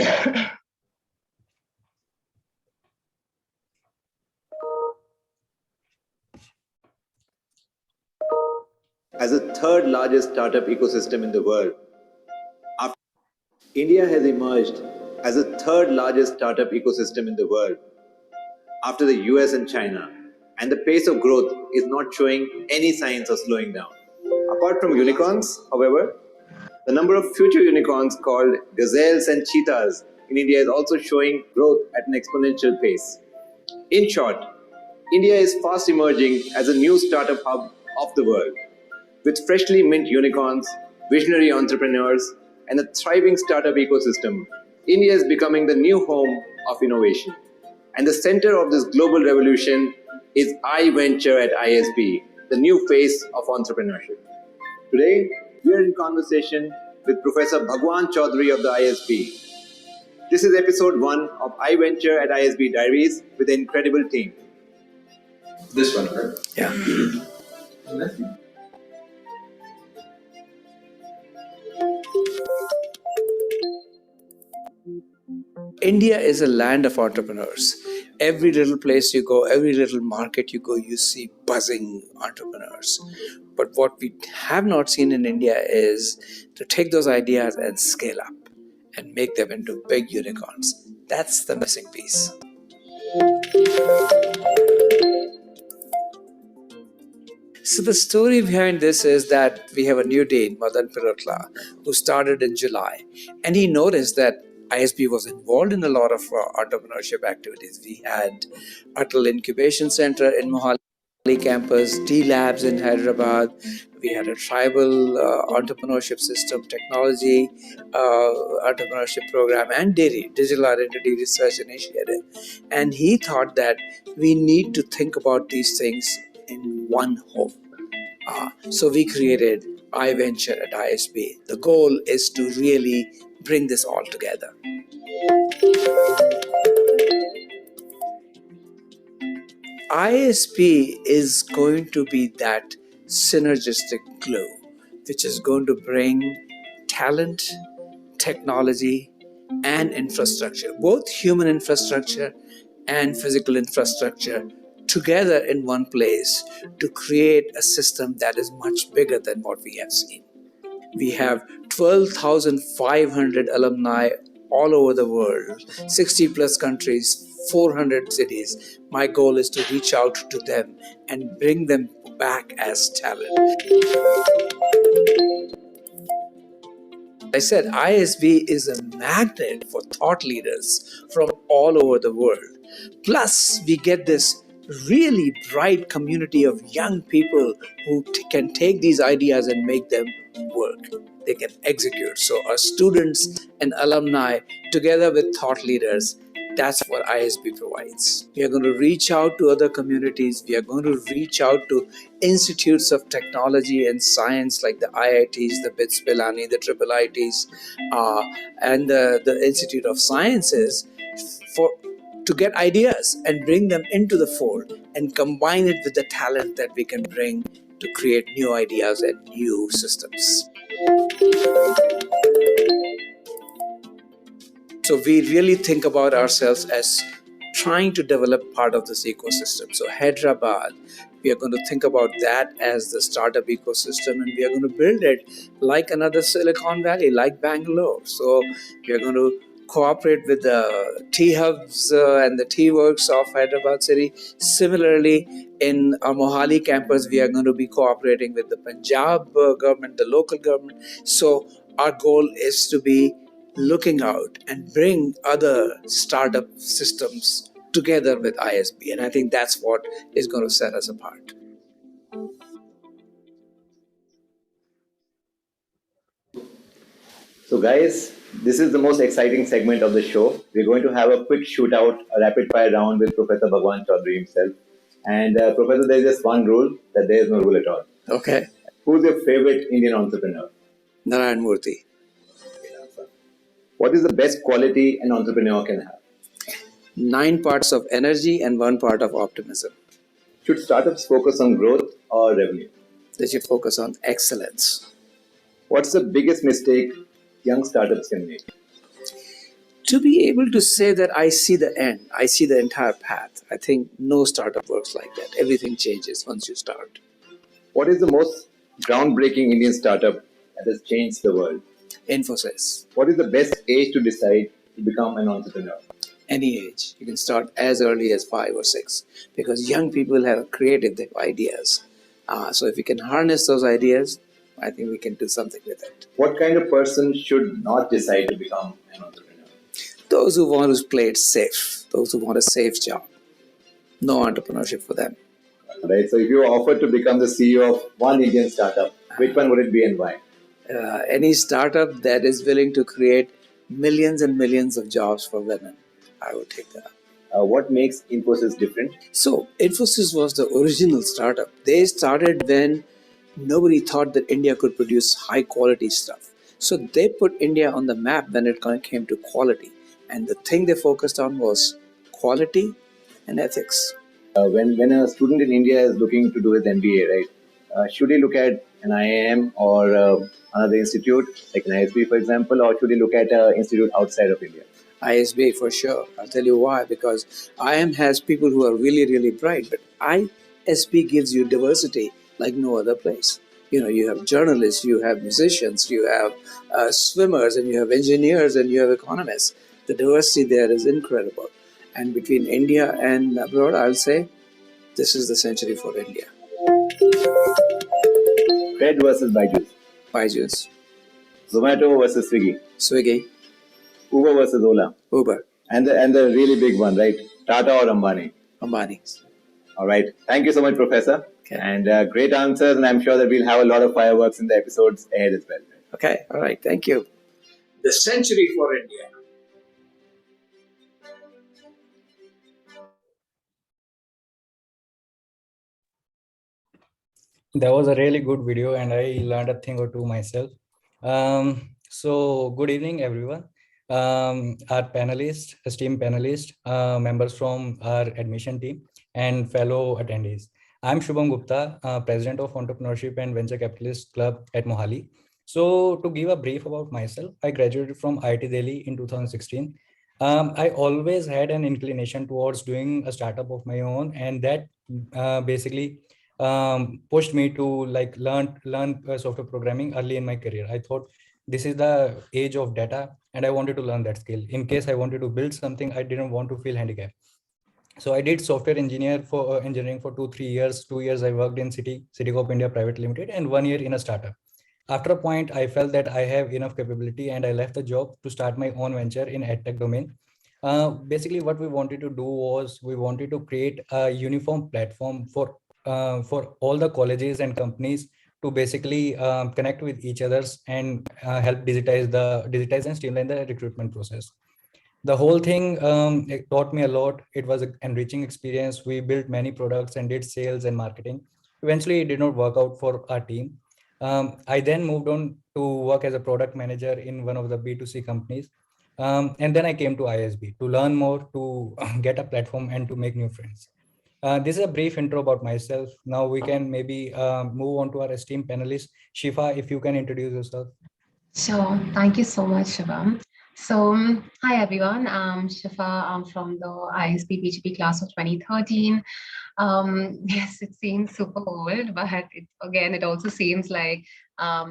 As the third largest startup ecosystem in the world, after India has emerged as the third largest startup ecosystem in the world after the US and China, and the pace of growth is not showing any signs of slowing down. Apart from unicorns, however, the number of future unicorns called gazelles and cheetahs in India is also showing growth at an exponential pace. In short, India is fast emerging as a new startup hub of the world. With freshly mint unicorns, visionary entrepreneurs, and a thriving startup ecosystem, India is becoming the new home of innovation. And the center of this global revolution is iVenture at ISB, the new face of entrepreneurship. Today, we are in conversation with Professor Bhagwan Chaudhary of the ISB. This is episode 1 of iVenture at ISB Diaries with an incredible team. This one, right? Yeah. India is a land of entrepreneurs. Every little place you go, every little market you go, you see buzzing entrepreneurs. But what we have not seen in India is to take those ideas and scale up and make them into big unicorns. That's the missing piece. So the story behind this is that we have a new dean, Madan Pirotla, who started in July, and he noticed that ISB was involved in a lot of entrepreneurship activities. We had Atal Incubation Center in Mohali campus, D Labs in Hyderabad. We had a tribal entrepreneurship system, technology entrepreneurship program, and DIRI, Digital Identity Research Initiative. And he thought that we need to think about these things in one home. So we created iVenture at ISB. The goal is to really bring this all together. ISB is going to be that synergistic glue, which is going to bring talent, technology, and infrastructure, both human infrastructure and physical infrastructure, together in one place to create a system that is much bigger than what we have seen. We have 12,500 alumni all over the world, 60 plus countries, 400 cities. My goal is to reach out to them and bring them back as talent. I said ISB is a magnet for thought leaders from all over the world. Plus, we get this really bright community of young people who can take these ideas and make them work. They can execute. So our students and alumni, together with thought leaders, that's what ISB provides. We are going to reach out to other communities. We are going to reach out to institutes of technology and science like the IITs, the BITS Pilani, the IIITs, and the Institute of Sciences to get ideas and bring them into the fold and combine it with the talent that we can bring to create new ideas and new systems. So we really think about ourselves as trying to develop part of this ecosystem. So Hyderabad, we are going to think about that as the startup ecosystem, and we are going to build it like another Silicon Valley, like Bangalore. So we are going to cooperate with the T-Hubs and the T-Works of Hyderabad city. Similarly, in our Mohali campus, we are going to be cooperating with the Punjab government, the local government. So our goal is to be looking out and bring other startup systems together with ISB. And I think that's what is going to set us apart. So guys, this is the most exciting segment of the show. We're going to have a quick shootout, a rapid fire round with Professor Bhagwan Chaudhary himself. And Professor, there is just one rule, that there is no rule at all. Okay. Who's your favorite Indian entrepreneur? Narayan Murthy. What is the best quality an entrepreneur can have? 9 parts of energy and 1 part of optimism. Should startups focus on growth or revenue? They should focus on excellence. What's the biggest mistake young startups can make? To be able to say that I see the end, I see the entire path, I think no startup works like that. Everything changes once you start. What is the most groundbreaking Indian startup that has changed the world? Infosys, What is the best age to decide to become an entrepreneur? any age. You can start as early as 5 or 6 because young people have creative, they have ideas. So if we can harness those ideas, I think we can do something with it. What kind of person should not decide to become an entrepreneur? Those who want to play it safe, those who want a safe job, no entrepreneurship for them. Right. So if you were offered to become the CEO of one Indian startup, which one would it be and why? Any startup that is willing to create millions and millions of jobs for women, I would take that up. What makes Infosys different? So, Infosys was the original startup. They started when nobody thought that India could produce high quality stuff. So, they put India on the map when it came to quality. And the thing they focused on was quality and ethics. When a student in India is looking to do his MBA, right, should he look at an IIM or another institute like an ISB, for example, or should he look at an institute outside of India? ISB for sure. I'll tell you why. Because IIM has people who are really, really bright, but ISB gives you diversity like no other place. You have journalists, you have musicians, you have swimmers, and you have engineers, and you have economists. The diversity there is incredible. And between India and abroad, I'll say this is the century for India. Fed versus Byju's, Byju's, Zomato versus Swiggy, Swiggy, Uber versus Ola, Uber, and the really big one, right? Tata or Ambani. Ambani. All right. Thank you so much, Professor. Okay. And great answers, and I'm sure that we'll have a lot of fireworks in the episodes ahead as well. Okay, all right, thank you. The century for India. That was a really good video and I learned a thing or two myself. So good evening, everyone. Our panelists, esteemed panelists, members from our admission team and fellow attendees. I'm Shubham Gupta, President of Entrepreneurship and Venture Capitalist Club at Mohali. So to give a brief about myself, I graduated from IIT Delhi in 2016. I always had an inclination towards doing a startup of my own, and that basically pushed me to like learn software programming early in my career. I thought this is the age of data and I wanted to learn that skill in case I wanted to build something. I didn't want to feel handicapped, so I did software engineering for 2-3 years. 2 years I worked in Citicorp India Private Limited and 1 year in a startup. After a point, I felt that I have enough capability and I left the job to start my own venture in edtech domain. Basically, what we wanted to do was we wanted to create a uniform platform for all the colleges and companies to basically connect with each others and help digitize and streamline the recruitment process. The whole thing it taught me a lot. It was an enriching experience. We built many products and did sales and marketing. Eventually, it did not work out for our team. I then moved on to work as a product manager in one of the B2C companies. And then I came to ISB to learn more, to get a platform and to make new friends. This is a brief intro about myself. Now we can maybe move on to our esteemed panelist. Shifa, if you can introduce yourself. Sure. Thank you so much, Shivam. So, hi everyone. I'm Shifa. I'm from the ISB PGP class of 2013. Yes, it seems super old, but it also seems like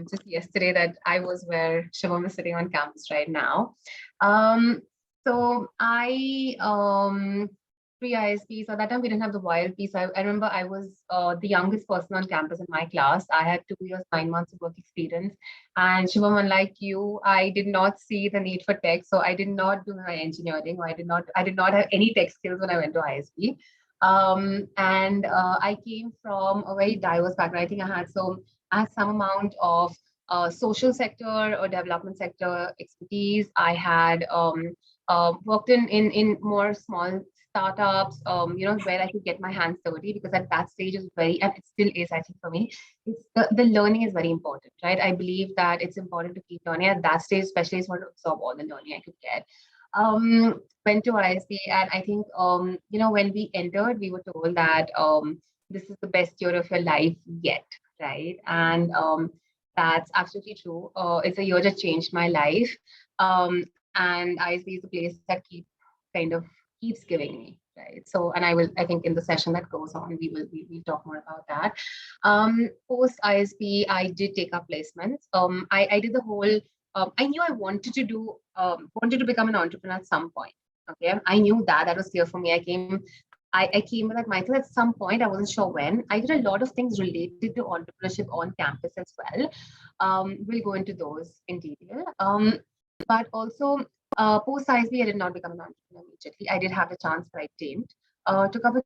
just yesterday that I was where Shivam is sitting on campus right now. So I pre-ISP, so that time we didn't have the YLP. So I remember I was the youngest person on campus in my class. I had 2 years, 9 months of work experience. And Shivam, unlike you, I did not see the need for tech. So I did not do my engineering, or I did not have any tech skills when I went to ISP. And I came from a very diverse background. I think I had some amount of social sector or development sector expertise. I had worked in more small startups, where I could get my hands dirty, because at that stage is very, and it still is, I think for me, it's the learning is very important, right? I believe that it's important to keep learning at that stage, especially as I want to absorb all the learning I could get. Went to ISB, and I think, when we entered, we were told that this is the best year of your life yet, right? And that's absolutely true. It's a year that changed my life. and ISB is the place that keeps giving me, right? So, and I think in the session that goes on, we'll talk more about that. Post ISB, I did take up placements. I did the whole. I knew I wanted to become an entrepreneur at some point. Okay, I knew that was clear for me. I came with that mindset at some point. I wasn't sure when. I did a lot of things related to entrepreneurship on campus as well. We'll go into those in detail. But also, post ISB, I did not become an entrepreneur immediately. I did have the chance, but I didn't. Took up a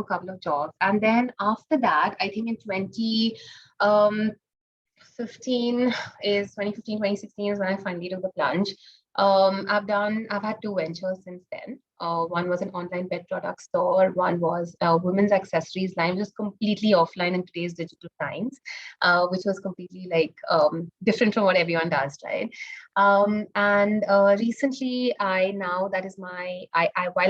couple of jobs. And then after that, I think in 2016 is when I finally took the plunge. I've had two ventures since then. One was an online pet product store. One was a women's accessories line, just completely offline in today's digital times, which was completely different from what everyone does, right? And recently, while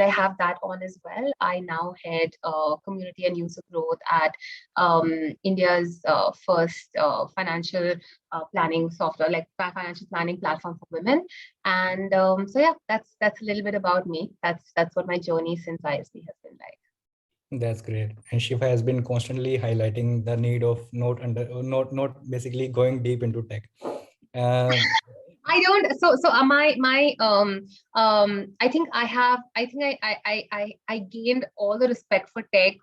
I have that on as well, I now head community and user growth at India's first financial planning software, like financial planning platform for women. And so yeah, that's a little bit about me. That's what my journey since ISB has been like. That's great. And Shifa has been constantly highlighting the need of not basically going deep into tech. I don't. So I think I gained all the respect for tech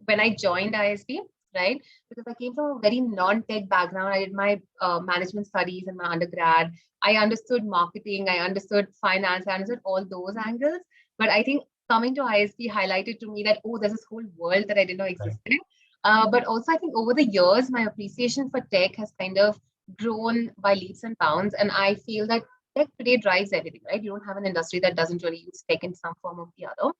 when I joined ISB, right? Because I came from a very non-tech background. I did my management studies in my undergrad. I understood marketing. I understood finance. I understood all those angles. But I think coming to ISB highlighted to me that, oh, there's this whole world that I didn't know existed. But also, I think over the years, my appreciation for tech has kind of grown by leaps and bounds. And I feel that tech today drives everything, right? You don't have an industry that doesn't really use tech in some form or the other.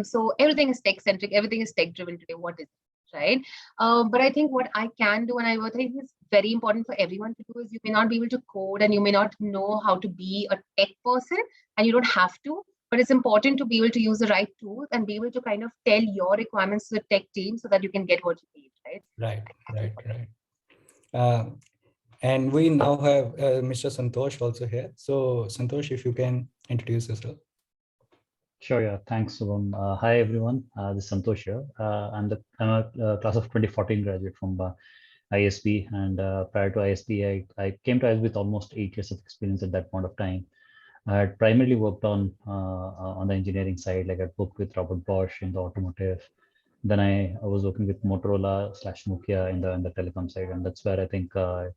So everything is tech centric, everything is tech driven today. What is it, right? But I think what I can do, and I think is very important for everyone to do, is you may not be able to code and you may not know how to be a tech person, and you don't have to, but it's important to be able to use the right tools and be able to kind of tell your requirements to the tech team so that you can get what you need, right? Right. And we now have Mr. Santosh also here. So Santosh, if you can introduce yourself. Sure, yeah. Thanks, Subham. Hi, everyone. This is Santosh here. I'm a class of 2014 graduate from ISB. And prior to ISB, I came to ISB with almost 8 years of experience at that point of time. I had primarily worked on the engineering side, like I worked with Robert Bosch in the automotive. Then I was working with Motorola/Nokia in the telecom side. And that's where I think I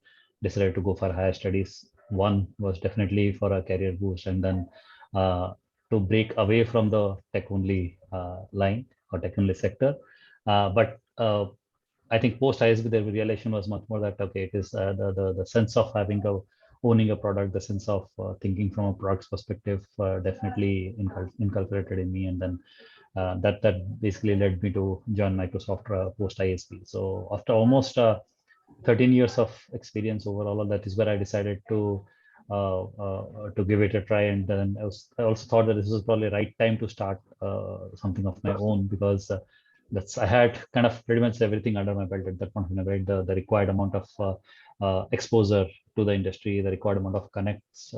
decided to go for higher studies. One was definitely for a career boost, and then to break away from the tech only line or tech only sector. But I think post ISB, the realization was much more that, okay, it is the sense of owning a product, the sense of thinking from a product's perspective definitely inculcated in me. And then that basically led me to join Microsoft post ISB. So after almost 13 years of experience overall, that is where I decided to give it a try. And then I also thought that this was probably the right time to start something of my own, because I had kind of pretty much everything under my belt at that point. Right? The required amount of exposure to the industry, the required amount of connects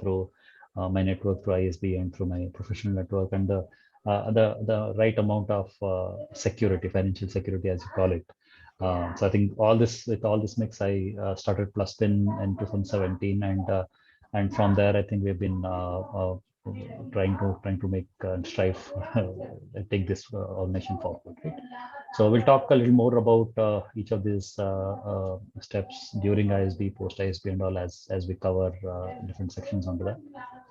through my network, through ISB and through my professional network, and the right amount of security, financial security, as you call it. So I think with all this mix, I started Pluspin in 2017, and from there, I think we've been trying to make and strive take this organization forward. Right? So we'll talk a little more about each of these steps during ISB, post ISB, and all as we cover different sections under that.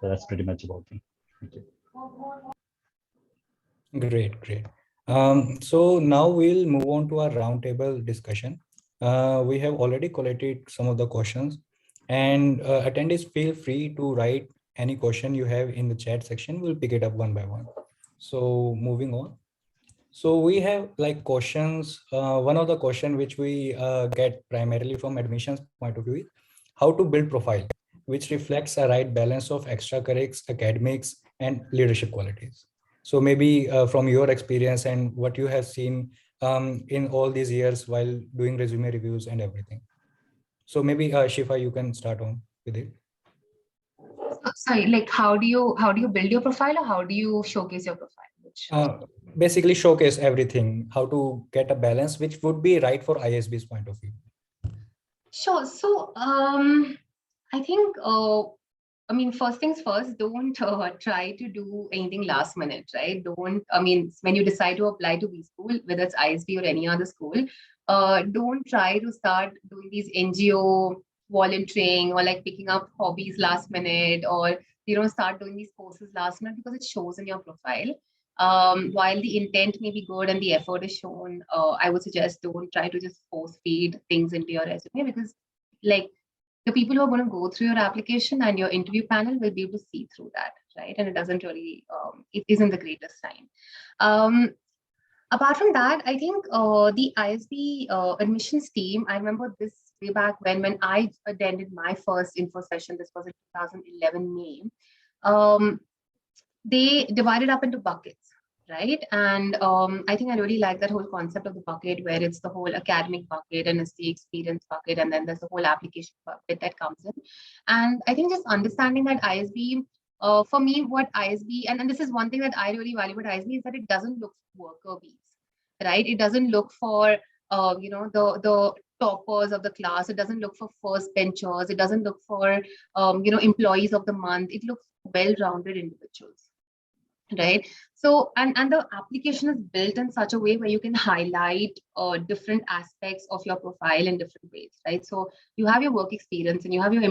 So that's pretty much about me. Thank you. Great. So now we'll move on to our roundtable discussion. We have already collected some of the questions, and attendees feel free to write any question you have in the chat section. We'll pick it up one by one. So moving on. So we have questions. One of the question which we get primarily from admissions point of view is how to build profile, which reflects a right balance of extracurriculars, academics, and leadership qualities. So maybe from your experience and what you have seen in all these years while doing resume reviews and everything. So maybe Shifa, you can start on with it. sorry, like how do you build your profile, or how do you showcase your profile? Basically showcase everything, how to get a balance which would be right for ISB's point of view. Sure. So I think I mean, first things first, don't try to do anything last minute, right? Don't, I mean, when you decide to apply to B school, whether it's ISB or any other school, don't try to start doing these NGO volunteering or like picking up hobbies last minute, or, start doing these courses last minute, because it shows in your profile. While the intent may be good and the effort is shown, I would suggest don't try to just force feed things into your resume, because like the people who are going to go through your application and your interview panel will be able to see through that, right? And it doesn't really, it isn't the greatest sign. Apart from that, I think the ISB admissions team, I remember this way back when I attended my first info session, this was in 2011 May, they divided up into buckets, right? And I think I really like that whole concept of the bucket, where it's the whole academic bucket and it's the experience bucket, and then there's the whole application bucket that comes in. And I think just understanding that ISB, for me, what ISB, and this is one thing that I really value about ISB, is that it doesn't look for worker bees, right? It doesn't look for, the toppers of the class. It doesn't look for first benchers. It doesn't look for, employees of the month. It looks well-rounded individuals. Right. So, and the application is built in such a way where you can highlight different aspects of your profile in different ways, right? So you have your work experience and you have your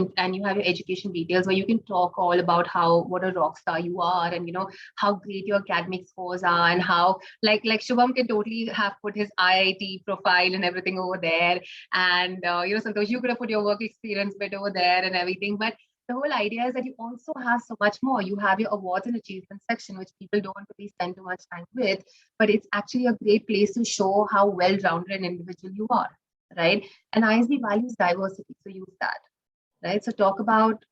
education details, where you can talk all about what a rock star you are, and how great your academic scores are, and how like Shubham can totally have put his IIT profile and everything over there, and Santosh, you could have put your work experience bit over there and everything, but the whole idea is that you also have so much more. You have your awards and achievements section, which people don't really spend too much time with, but it's actually a great place to show how well-rounded an individual you are, right? And ISB values diversity, so use that, right? So talk about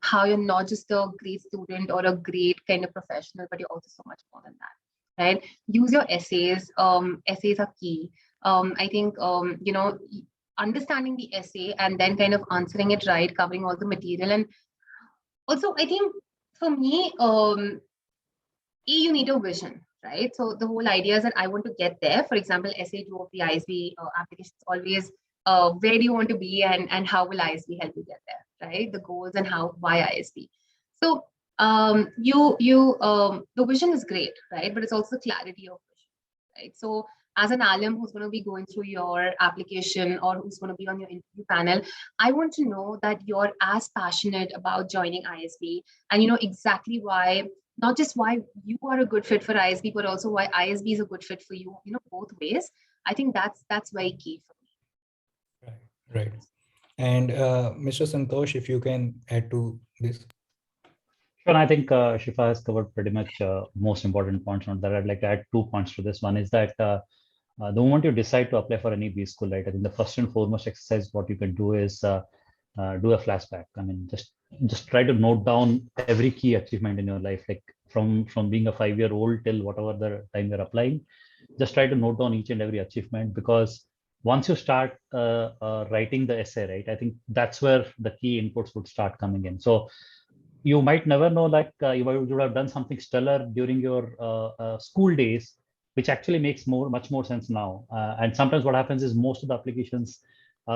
how you're not just a great student or a great kind of professional, but you're also so much more than that, right? Use your essays. Essays are key. I think, understanding the essay and then kind of answering it right, covering all the material. And also, I think for me, you need a vision, right? So the whole idea is that I want to get there. For example, essay 2 of the ISB application is always where do you want to be, and how will ISB help you get there, right? The goals and why ISB. So the vision is great, right? But it's also clarity of vision, right? So as an alum who's going to be going through your application or who's going to be on your interview panel, I want to know that you're as passionate about joining ISB, and you know exactly why, not just why you are a good fit for ISB, but also why ISB is a good fit for you, both ways. I think that's very key for me. Right. And Mr. Santosh, if you can add to this. Sure, I think Shifa has covered pretty much most important points on that. I'd like to add 2 points to this. One is that the moment you decide to apply for any B school, right, I think the first and foremost exercise what you can do is do a flashback. I mean, just try to note down every key achievement in your life, like from being a 5-year-old till whatever the time you're applying. Just try to note down each and every achievement, because once you start writing the essay, right, I think that's where the key inputs would start coming in. So you might never know, like you would have done something stellar during your school days, which actually makes much more sense now. And sometimes what happens is most of the applications,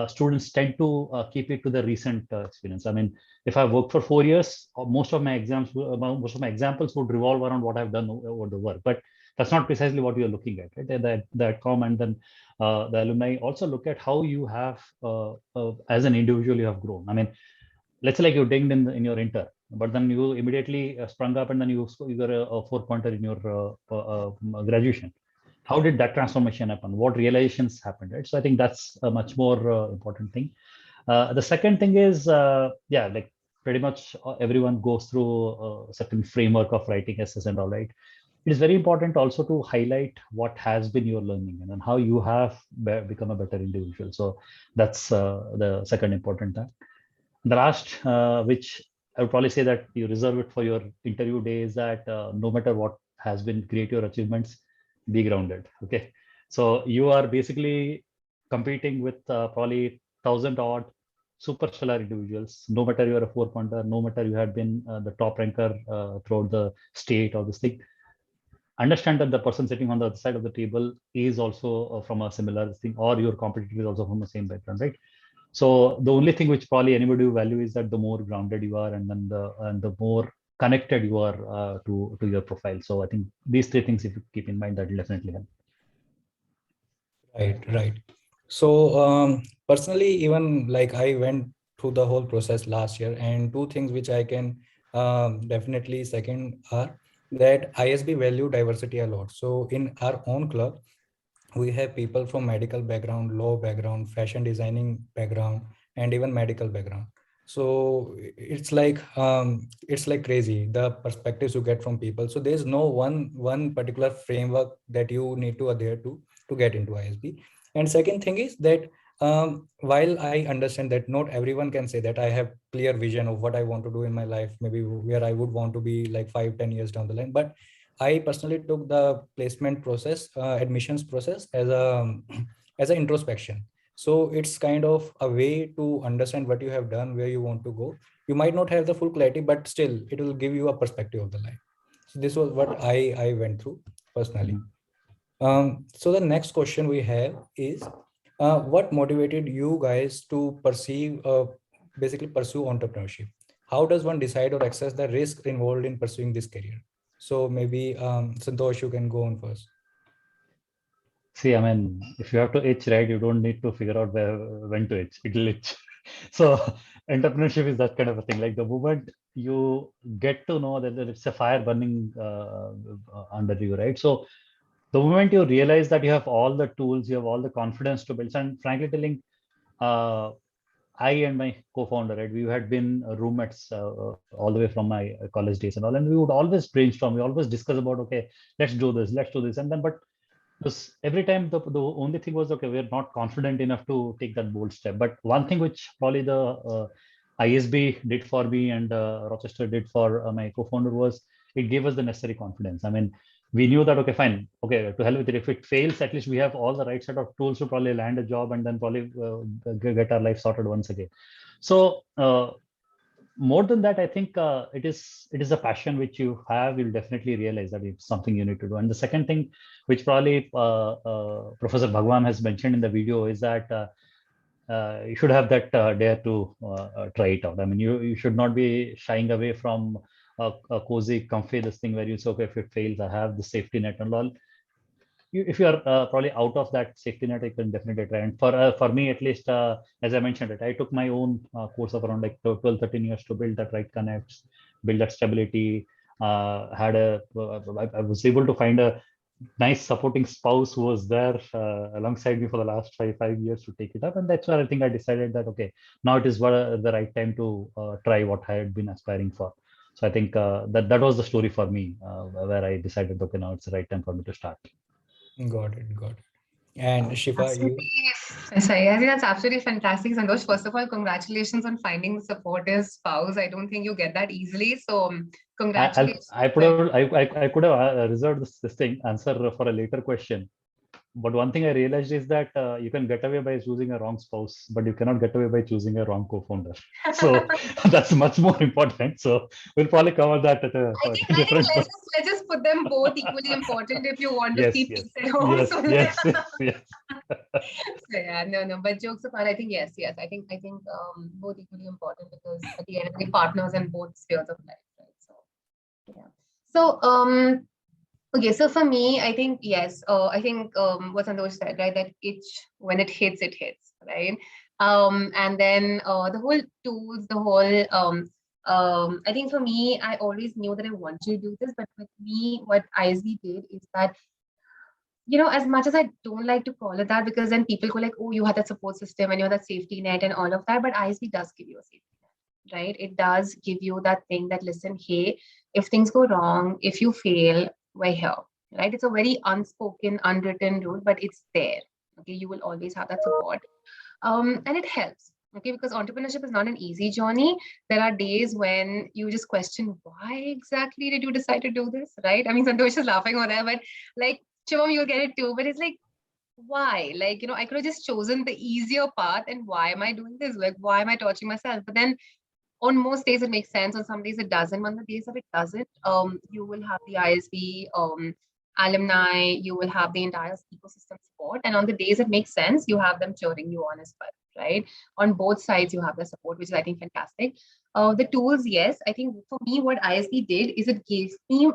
students tend to keep it to the recent experience. I mean, if I worked for 4 years, most of my examples would revolve around what I've done over the work. But that's not precisely what you're looking at, right? That comment, then the alumni also look at how you have, as an individual, you have grown. I mean, let's say like you dinged in your inter, but then you immediately sprung up and then you got a 4-pointer in your graduation. How did that transformation happen? What realizations happened, right? So I think that's a much more important thing. The second thing is, like pretty much everyone goes through a certain framework of writing essays and all, right? It is very important also to highlight what has been your learning and then how you have become a better individual. So that's the second important thing. The last, which I would probably say that you reserve it for your interview day, is that no matter what has been great your achievements, be grounded. Okay, so you are basically competing with probably 1,000 odd superstellar individuals. No matter you are a four-pointer, no matter you had been the top ranker throughout the state or this thing, understand that the person sitting on the other side of the table is also from a similar thing, or your competitor is also from the same background, right? So the only thing which probably anybody will value is that the more grounded you are, and then the more connected you are to your profile. So I think these three things, if you keep in mind, that will definitely help. Right. So personally, even like I went through the whole process last year, and two things which I can definitely second are that ISB value diversity a lot. So in our own club, we have people from medical background, law background, fashion designing background, and even medical background. So it's like crazy the perspectives you get from people. So there's no one particular framework that you need to adhere to get into ISB. And second thing is that while I understand that not everyone can say that I have clear vision of what I want to do in my life, maybe where I would want to be like 5-10 years down the line, but I personally took the placement process, admissions process as a as an introspection. So it's kind of a way to understand what you have done, where you want to go. You might not have the full clarity, but still it will give you a perspective of the life. So this was what I went through personally. So the next question we have is, what motivated you guys to basically pursue entrepreneurship? How does one decide or assess the risk involved in pursuing this career? So maybe Santosh, you can go on first. See, I mean, if you have to itch, right, you don't need to figure out when to itch. It'll itch. So entrepreneurship is that kind of a thing. Like the moment you get to know that it's a fire burning under you, right? So the moment you realize that you have all the tools, you have all the confidence to build, and frankly telling, I and my co-founder, right, we had been roommates all the way from my college days and all, and we would always brainstorm. We always discuss about, okay, let's do this, and then, but every time the only thing was, okay, we're not confident enough to take that bold step. But one thing which probably the ISB did for me, and Rochester did for my co-founder, was it gave us the necessary confidence. I mean, we knew that, okay, fine, okay, to hell with it. If it fails, at least we have all the right set of tools to probably land a job and then probably get our life sorted once again. So more than that, I think it is a passion which you have. You'll definitely realize that it's something you need to do. And the second thing, which probably Professor Bhagwan has mentioned in the video, is that you should have that dare to try it out. I mean, you should not be shying away from a cozy, comfy this thing where you say, okay, if it fails, I have the safety net and all. If you are probably out of that safety net, you can definitely try. And for me, at least, as I mentioned it, I took my own course of around like 12-13 years to build that right connects, build that stability. I was able to find a nice supporting spouse who was there alongside me for the last five years to take it up. And that's where I think I decided that, okay, now it is the right time to try what I had been aspiring for. So I think that was the story for me, where I decided, okay, now it's the right time for me to start. Got it. And Shifa, you? Sorry, I think that's absolutely fantastic, Santosh. First of all, congratulations on finding the supportive spouse. I don't think you get that easily. So congratulations. I could have reserved this thing answer for a later question. But one thing I realized is that you can get away by choosing a wrong spouse, but you cannot get away by choosing a wrong co-founder. So that's much more important. So we'll probably cover that at a different. Let's just put them both equally important if you want to keep peace at home. Yes. So yeah, no. But jokes apart, I think yes. I think both equally important, because at the end of the day, partners in both spheres of life, right? So yeah. So okay, so for me, I think yes. I think what Santosh said, right? That when it hits, right? And then the whole tools, the whole I think for me, I always knew that I wanted to do this, but with me, what ISB did is that, as much as I don't like to call it that, because then people go like, oh, you had that support system and you had that safety net and all of that, but ISB does give you a safety net, right? It does give you that thing that, listen, hey, if things go wrong, if you fail, we're here, right? It's a very unspoken, unwritten rule, but it's there. Okay, you will always have that support, and it helps. Okay, because entrepreneurship is not an easy journey. There are days when you just question, why exactly did you decide to do this, right? I mean, Santosh is laughing over there, but like, Shivam, you'll get it too. But it's like, why? Like, I could have just chosen the easier path. And why am I doing this? Like, why am I torturing myself? But then on most days it makes sense. On some days it doesn't. On the days that it doesn't, you will have the ISB alumni, you will have the entire ecosystem support. And on the days it makes sense, you have them cheering you on as well, right? On both sides, you have the support, which is, I think, fantastic. The tools, yes. I think for me, what ISB did is it gave me,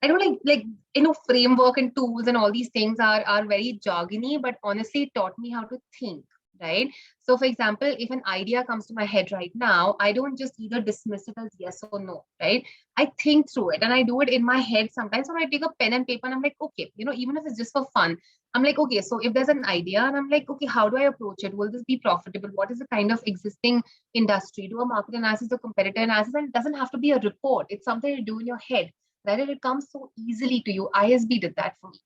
I don't framework and tools and all these things are very jargony, but honestly, it taught me how to think, right? So, for example, if an idea comes to my head right now, I don't just either dismiss it as yes or no, right? I think through it and I do it in my head sometimes. When I take a pen and paper and I'm like, okay, even if it's just for fun, I'm like, okay, so if there's an idea and I'm like, okay, how do I approach it? Will this be profitable? What is the kind of existing industry? Do a market analysis or competitor analysis, and it doesn't have to be a report. It's something you do in your head, right? And it comes so easily to you. ISB did that for me,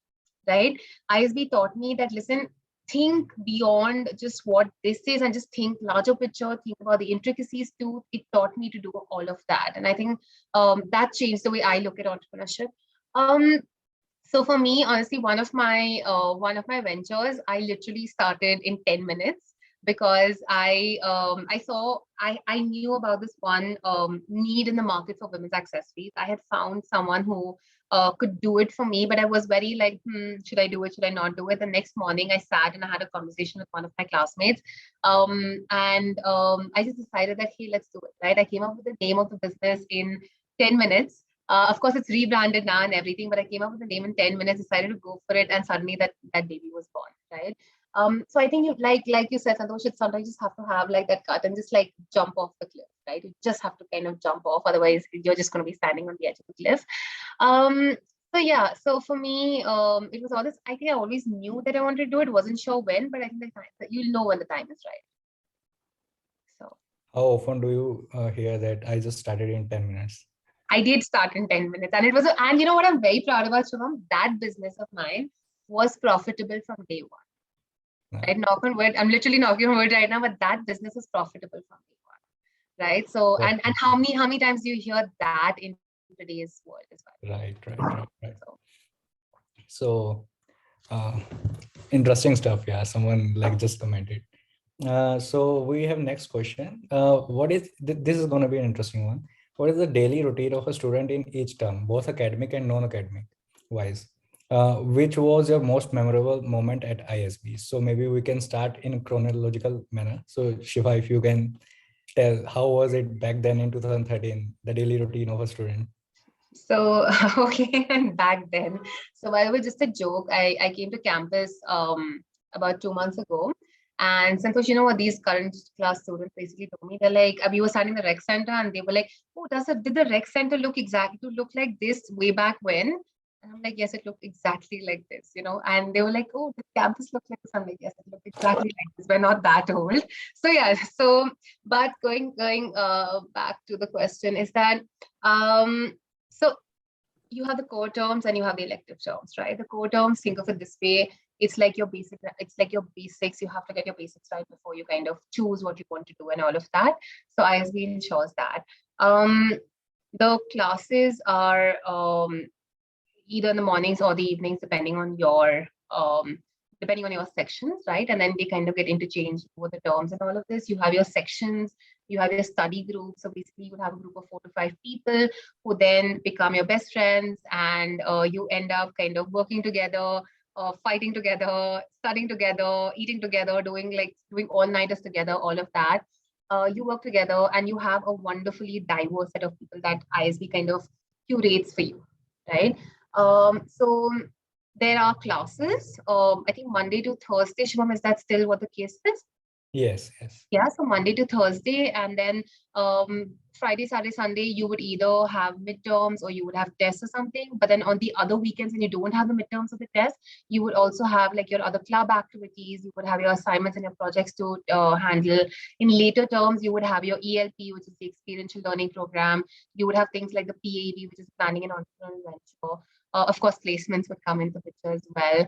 right? ISB taught me that, listen, think beyond just what this is and just think larger picture, think about the intricacies too. It taught me to do all of that. And I think that changed the way I look at entrepreneurship. So for me, honestly, one of my ventures, I literally started in 10 minutes because I knew about this one need in the market for women's accessories. I had found someone who could do it for me, but I was very like, should I do it? Should I not do it? The next morning, I sat and I had a conversation with one of my classmates, and I just decided that, hey, let's do it. Right? I came up with the name of the business in 10 minutes. Of course, it's rebranded now and everything, but I came up with the name in 10 minutes, decided to go for it, and suddenly that baby was born, right? So I think like you said, Santosh, it's sometimes you just have to have like that cut and just like jump off the cliff, right? You just have to kind of jump off, otherwise you're just going to be standing on the edge of the cliff. So yeah, so for me, it was all this. I think I always knew that I wanted to do it. Wasn't sure when, but I think the time, that you'll know when the time is right. So How often do you hear that I just started in 10 minutes? I did start in 10 minutes, and and you know what I'm very proud about, Shivam? That business of mine was profitable from day one. No. Right? Knock on wood. I'm literally knocking on wood right now, but that business is profitable from day one. Right. So and how many times do you hear that in today's world as well? Right. So interesting stuff. Yeah, someone like just commented. So we have next question. What is this is going to be an interesting one. What is the daily routine of a student in each term, both academic and non-academic wise? Which was your most memorable moment at ISB? So maybe we can start in chronological manner. So Shiva, if you can tell, how was it back then in 2013, the daily routine of a student? So okay, and back then, so by the way, just a joke. I came to campus about 2 months ago, and Santosh, you know what these current class students basically told me? They're like, we were starting the rec center, and they were like, oh, did the rec center look like this way back when? And I'm like, yes, it looked exactly like this, And they were like, oh, the campus looks like this. I'm like, yes, it looked exactly like this. We're not that old. So yeah, but going back to the question is that so you have the core terms and you have the elective terms, right? The core terms, think of it this way. It's like your basics. You have to get your basics right before you kind of choose what you want to do and all of that. So ISB ensures that. The classes are either in the mornings or the evenings, depending on your sections, right? And then they kind of get interchanged over the terms and all of this. You have your sections, you have your study group. So basically you would have a group of 4 to 5 people who then become your best friends, and you end up kind of working together, fighting together, studying together, eating together, doing all-nighters together, all of that. You work together and you have a wonderfully diverse set of people that ISB kind of curates for you, right? So there are classes, I think Monday to Thursday. Shivam, is that still what the case is? Yes. Yeah, so Monday to Thursday, and then Friday, Saturday, Sunday, you would either have midterms or you would have tests or something. But then on the other weekends, when you don't have the midterms or the tests, you would also have like your other club activities. You would have your assignments and your projects to handle. In later terms, you would have your ELP, which is the experiential learning program. You would have things like the PAV, which is planning and entrepreneurial venture. Of course, placements would come into picture as well.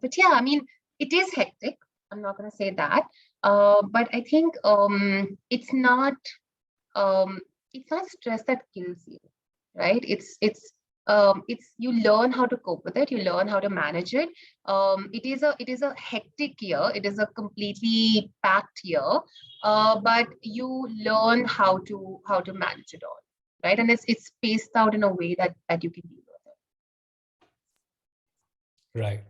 But yeah, I mean, it is hectic. I'm not going to say that. But I think it's not stress that kills you, right? It's it's you learn how to cope with it, you learn how to manage it. It is a hectic year, it is a completely packed year, but you learn how to manage it all, right? And it's spaced out in a way that you can deal with it. Right.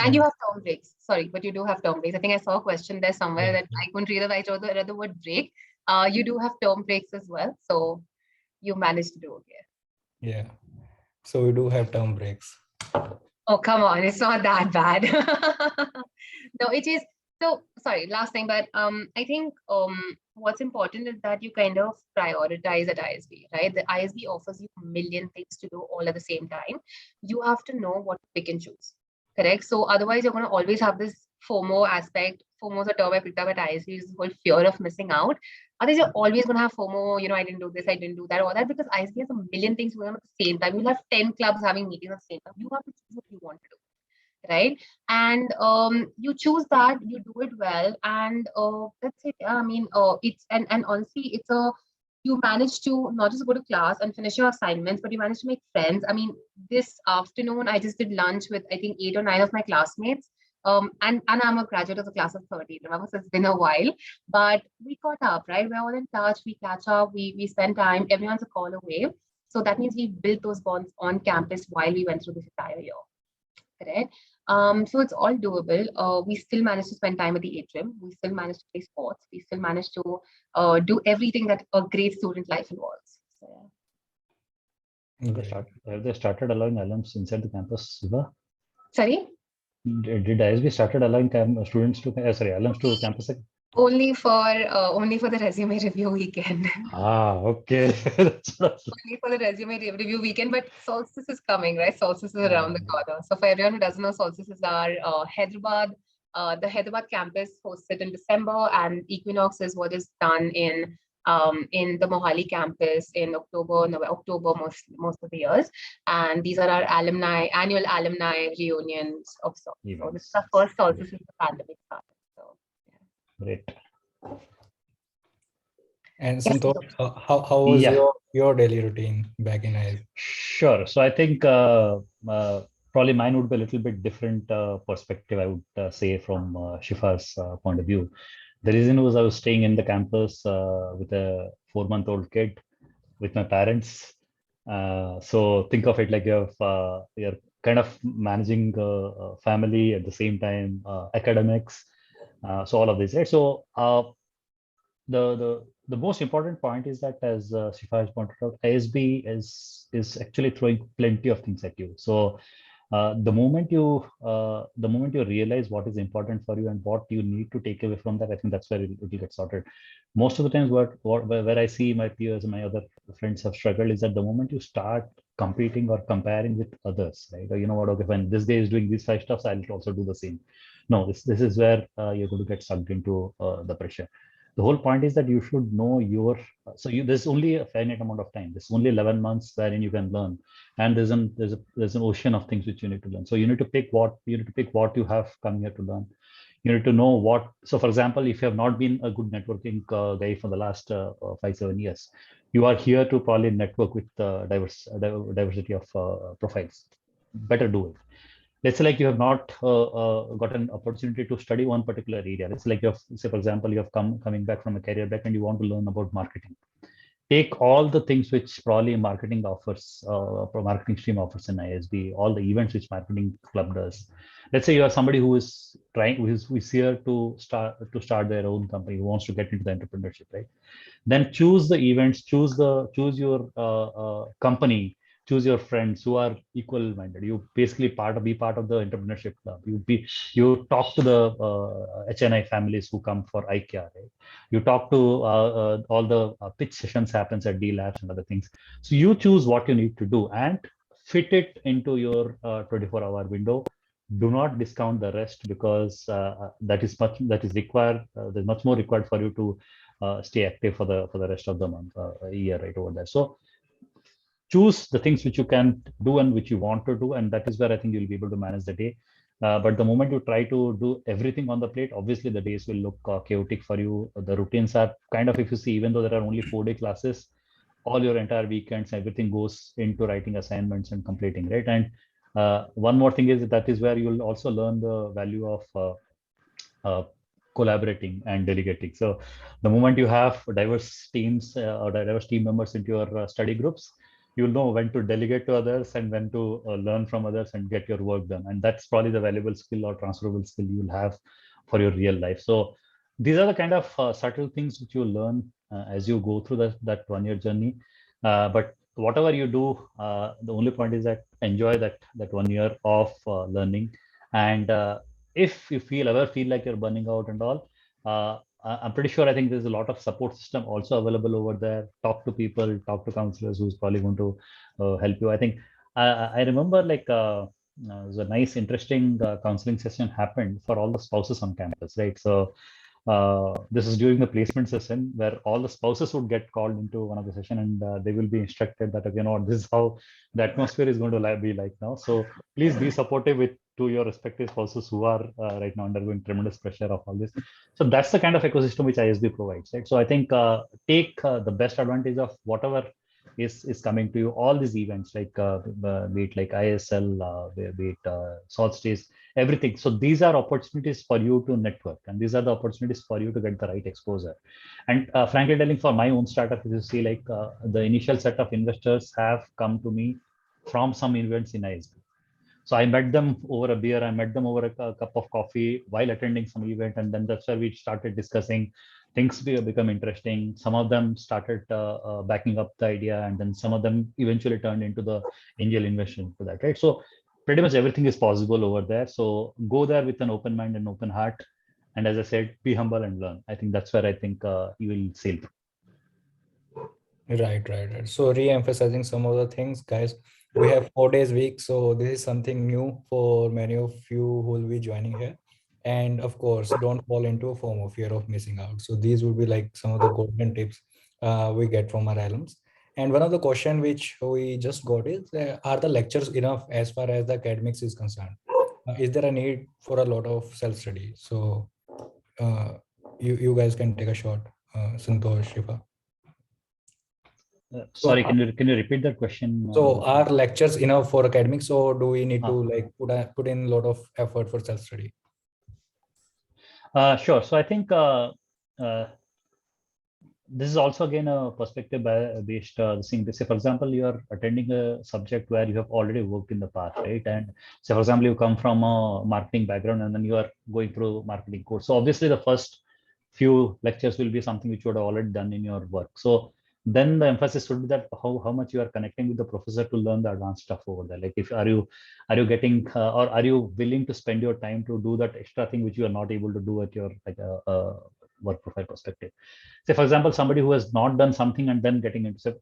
And you have term breaks. Sorry, but you do have term breaks. I think I saw a question there somewhere that I couldn't read the right or the word break. You do have term breaks as well, so you managed to do okay. Yeah. So we do have term breaks. Oh, come on, it's not that bad. No, it is. So sorry, last thing, but I think what's important is that you kind of prioritize at ISB, right? The ISB offers you a million things to do all at the same time. You have to know what to pick and choose, correct? So otherwise, you're going to always have this FOMO aspect. FOMO is a term I picked up at ISB, is the whole fear of missing out. Otherwise, you're always going to have FOMO, I didn't do this, I didn't do that, all that, because ISB has a million things going on at the same time. You'll have 10 clubs having meetings at the same time. You have to choose what you want to do, right? And you choose that, you do it well, and that's it. Yeah, I mean, it's and honestly, you manage to not just go to class and finish your assignments, but you manage to make friends. I mean, this afternoon I just did lunch with I think 8 or 9 of my classmates. And I'm a graduate of the class of 13. Remember, so it's been a while, but we caught up, right? We're all in touch, we catch up, we spend time, everyone's a call away. So that means we built those bonds on campus while we went through this entire year. Correct. So it's all doable. We still manage to spend time at the atrium. We still manage to play sports. We still manage to do everything that a great student life involves. So, yeah. Have they started allowing alums inside the campus, Siva? Sorry? Did ISB started allowing alums to campus? Only for the resume review weekend. Okay. Only for the resume review weekend, but Solstice is coming, right? Solstice is around the corner. So for everyone who doesn't know, Solstices are Hyderabad. The Hyderabad campus hosts it in December, and Equinox is what is done in the Mohali campus in October most of the years. And these are our annual alumni reunions of sorts. So this is the first Solstice since the pandemic started. So yeah. Great. And Santosh, how was your daily routine back in ISB? Sure. So I think probably mine would be a little bit different perspective, I would say, from Shifa's point of view. The reason was I was staying in the campus with a 4-month-old kid with my parents. So think of it like you're kind of managing family at the same time, academics. So all of this, right? So the most important point is that, as Shifa has pointed out, ISB is actually throwing plenty of things at you. So the moment you realize what is important for you and what you need to take away from that, I think that's where it will get sorted. Most of the times, where I see my peers and my other friends have struggled is that the moment you start competing or comparing with others, right? Or you know what? Okay, when this guy is doing these 5 stuff, I'll also do the same. No, this is where you're going to get sucked into the pressure. The whole point is that you should know there's only a finite amount of time. There's only 11 months wherein you can learn, and there's an ocean of things which you need to learn. So you need to pick what you have come here to learn. You need to know what. So for example, if you have not been a good networking guy for the last 5-7 years, you are here to probably network with diversity of profiles. Better do it. Let's say like you have not got an opportunity to study one particular area. Let's say like say for example, you have coming back from a career back and you want to learn about marketing. Take all the things which probably marketing offers, marketing stream offers in ISB, all the events which marketing club does. Let's say you are somebody who is here to start their own company, who wants to get into the entrepreneurship, right? Then choose the events, choose your company, choose your friends who are equal minded. You basically be part of the entrepreneurship club. You talk to the HNI families who come for IKEA, right? You talk to all the pitch sessions happens at D Labs and other things. So you choose what you need to do and fit it into your 24-hour window. Do not discount the rest, because that is required. There's much more required for you to stay active for the rest of the month, year, right over there. So choose the things which you can do and which you want to do, and that is where I think you'll be able to manage the day. But the moment you try to do everything on the plate, obviously the days will look chaotic for you. The routines are kind of, if you see, even though there are only 4-day classes, all your entire weekends, everything goes into writing assignments and completing, right? And one more thing is that is where you'll also learn the value of uh, collaborating and delegating. So the moment you have diverse teams or diverse team members into your study groups, you'll know when to delegate to others and when to learn from others and get your work done. And that's probably the valuable skill or transferable skill you'll have for your real life. So these are the kind of subtle things which you learn as you go through that 1 year journey. But whatever you do, the only point is that enjoy that 1 year of learning. And if you ever feel like you're burning out and all, I'm pretty sure I think there's a lot of support system also available over there. Talk to people, talk to counselors who's probably going to help you. I think I remember like there's a nice, interesting counseling session happened for all the spouses on campus, right? So this is during the placement session where all the spouses would get called into one of the session and they will be instructed that, you know, this is how the atmosphere is going to be like now. So please be supportive to your respective spouses who are right now undergoing tremendous pressure of all this. So that's the kind of ecosystem which ISB provides, right? So I think take the best advantage of whatever is coming to you. All these events like be it like ISL, be it Salt Stage, everything. So these are opportunities for you to network, and these are the opportunities for you to get the right exposure. And frankly telling, for my own startup, you see like the initial set of investors have come to me from some events in ISB. So I met them over a beer, I met them over a cup of coffee while attending some event, and then that's where we started discussing. Things become interesting. Some of them started backing up the idea, and then some of them eventually turned into the angel investment for that, right? So pretty much everything is possible over there. So go there with an open mind and open heart. And as I said, be humble and learn. I think that's where I think you will sail. Right. So re-emphasizing some of the things, guys. We have 4 days week, so this is something new for many of you who will be joining here. And of course, don't fall into a form of fear of missing out. So these would be like some of the golden tips we get from our alums. And one of the question which we just got is, are the lectures enough as far as the academics is concerned? Is there a need for a lot of self-study? So you guys can take a shot, Santosh, Shifa. Sorry, can you repeat that question? So are lectures enough for academics, or do we need to like put in a lot of effort for self-study? Sure. So I think this is also again a perspective based thing. Say, for example, you are attending a subject where you have already worked in the past, right? And so, for example, you come from a marketing background and then you are going through marketing course. So obviously the first few lectures will be something which you would have already done in your work. So then the emphasis should be that how much you are connecting with the professor to learn the advanced stuff over there. Like if are you getting or are you willing to spend your time to do that extra thing which you are not able to do at your like work profile perspective. Say, for example, somebody who has not done something and then getting into,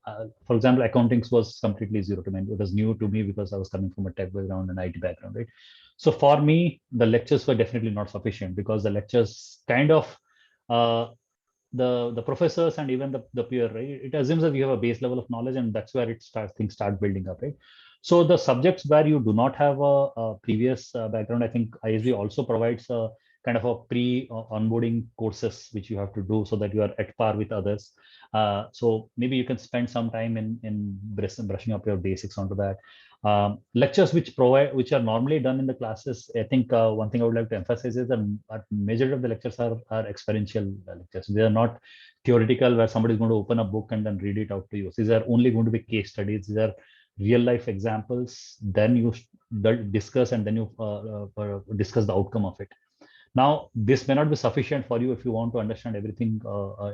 for example, accounting was completely zero to me. It was new to me because I was coming from a tech background and IT background, right? So for me, the lectures were definitely not sufficient because the lectures kind of, the professors and even the peer, right? It assumes that you have a base level of knowledge and that's where things start building up, right? So the subjects where you do not have a previous background, I think ISB also provides a kind of a pre-onboarding courses which you have to do so that you are at par with others. So maybe you can spend some time in brushing up your basics onto that. Lectures which are normally done in the classes, I think one thing I would like to emphasize is that majority of the lectures are experiential lectures. They are not theoretical where somebody is going to open a book and then read it out to you. These are only going to be case studies. These are real life examples. Then you discuss and then you discuss the outcome of it. Now, this may not be sufficient for you if you want to understand everything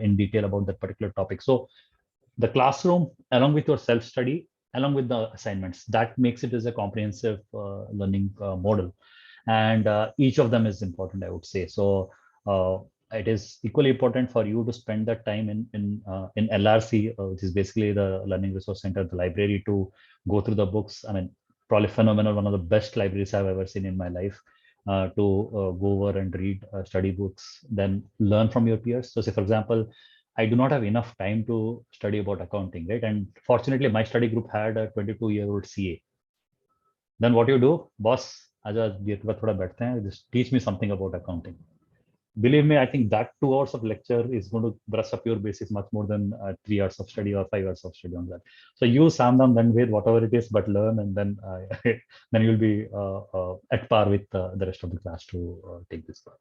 in detail about that particular topic. So the classroom, along with your self-study, along with the assignments, that makes it as a comprehensive learning model. And each of them is important, I would say. So it is equally important for you to spend that time in LRC, which is basically the Learning Resource Center, the library, to go through the books. I mean, probably phenomenal, one of the best libraries I've ever seen in my life. To go over and read study books, then learn from your peers. So say, for example, I do not have enough time to study about accounting, right? And fortunately, my study group had a 22-year-old CA. Then what you do, boss, just teach me something about accounting. believe me, I think that 2 hours of lecture is going to brush up your basics much more than 3 hours of study or 5 hours of study on that. So use Samdam then with whatever it is, but learn, and then then you'll be at par with the rest of the class to take this part.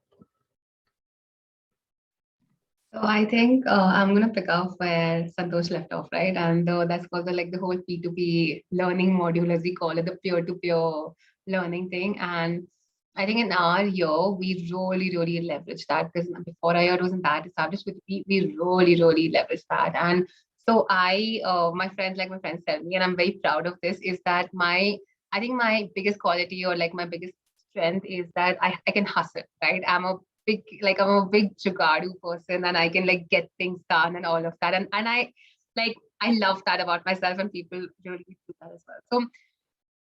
So I think I'm gonna pick up where Santosh left off, right? And that's called the whole P2P learning module, as we call it, the peer-to-peer learning thing. And I think in our year, we really leveraged that, because before our year wasn't that established, but we really leveraged that. And so my friends tell me, and I'm very proud of this, is that I think my biggest quality, or like my biggest strength, is that I can hustle, right? I'm a big jugadu person, and I can like get things done and all of that. And I love that about myself, and people really do that as well. So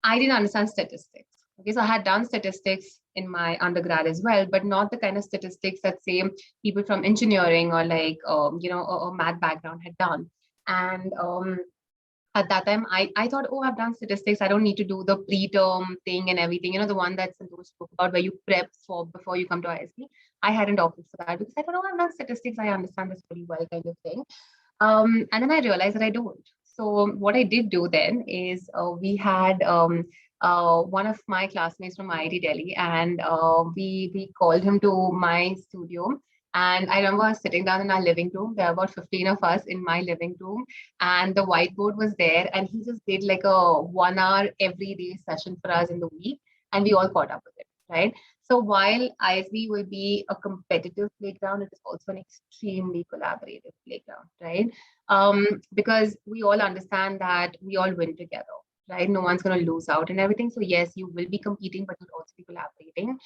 I didn't understand statistics. Okay, so I had done statistics in my undergrad as well, but not the kind of statistics that say people from engineering or a math background had done. And at that time, I thought, oh, I've done statistics. I don't need to do the pre-term thing and everything, the one that Santosh spoke about, where you prep for before you come to ISB. I hadn't opted for that because I thought, oh, I've done statistics. I understand this pretty well, kind of thing. And then I realized that I don't. So what I did do then is we had one of my classmates from IIT Delhi, and we called him to my studio. And I remember us sitting down in our living room. There were about 15 of us in my living room, and the whiteboard was there. And he just did like a 1 hour everyday session for us in the week, and we all caught up with it, right? So while ISB will be a competitive playground, it is also an extremely collaborative playground, right? Because we all understand that we all win together, right? No one's going to lose out and everything. So yes, you will be competing, but you'll also be collaborating.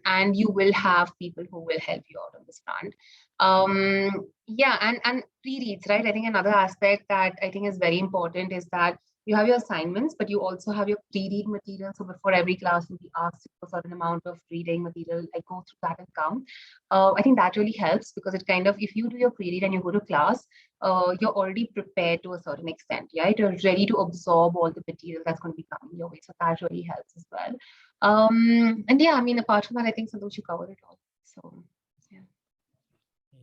And you will have people who will help you out on this front. Yeah, and pre-reads, right? I think another aspect that I think is very important is that you have your assignments, but you also have your pre-read material. So before every class, you'll be asked a certain amount of reading material, like go through that and come. I think that really helps, because it kind of, if you do your pre-read and you go to class, you're already prepared to a certain extent, right? You're ready to absorb all the material that's going to be coming your way. So that really helps as well. And yeah, I mean, apart from that, I think Santosh, you covered it all. So yeah.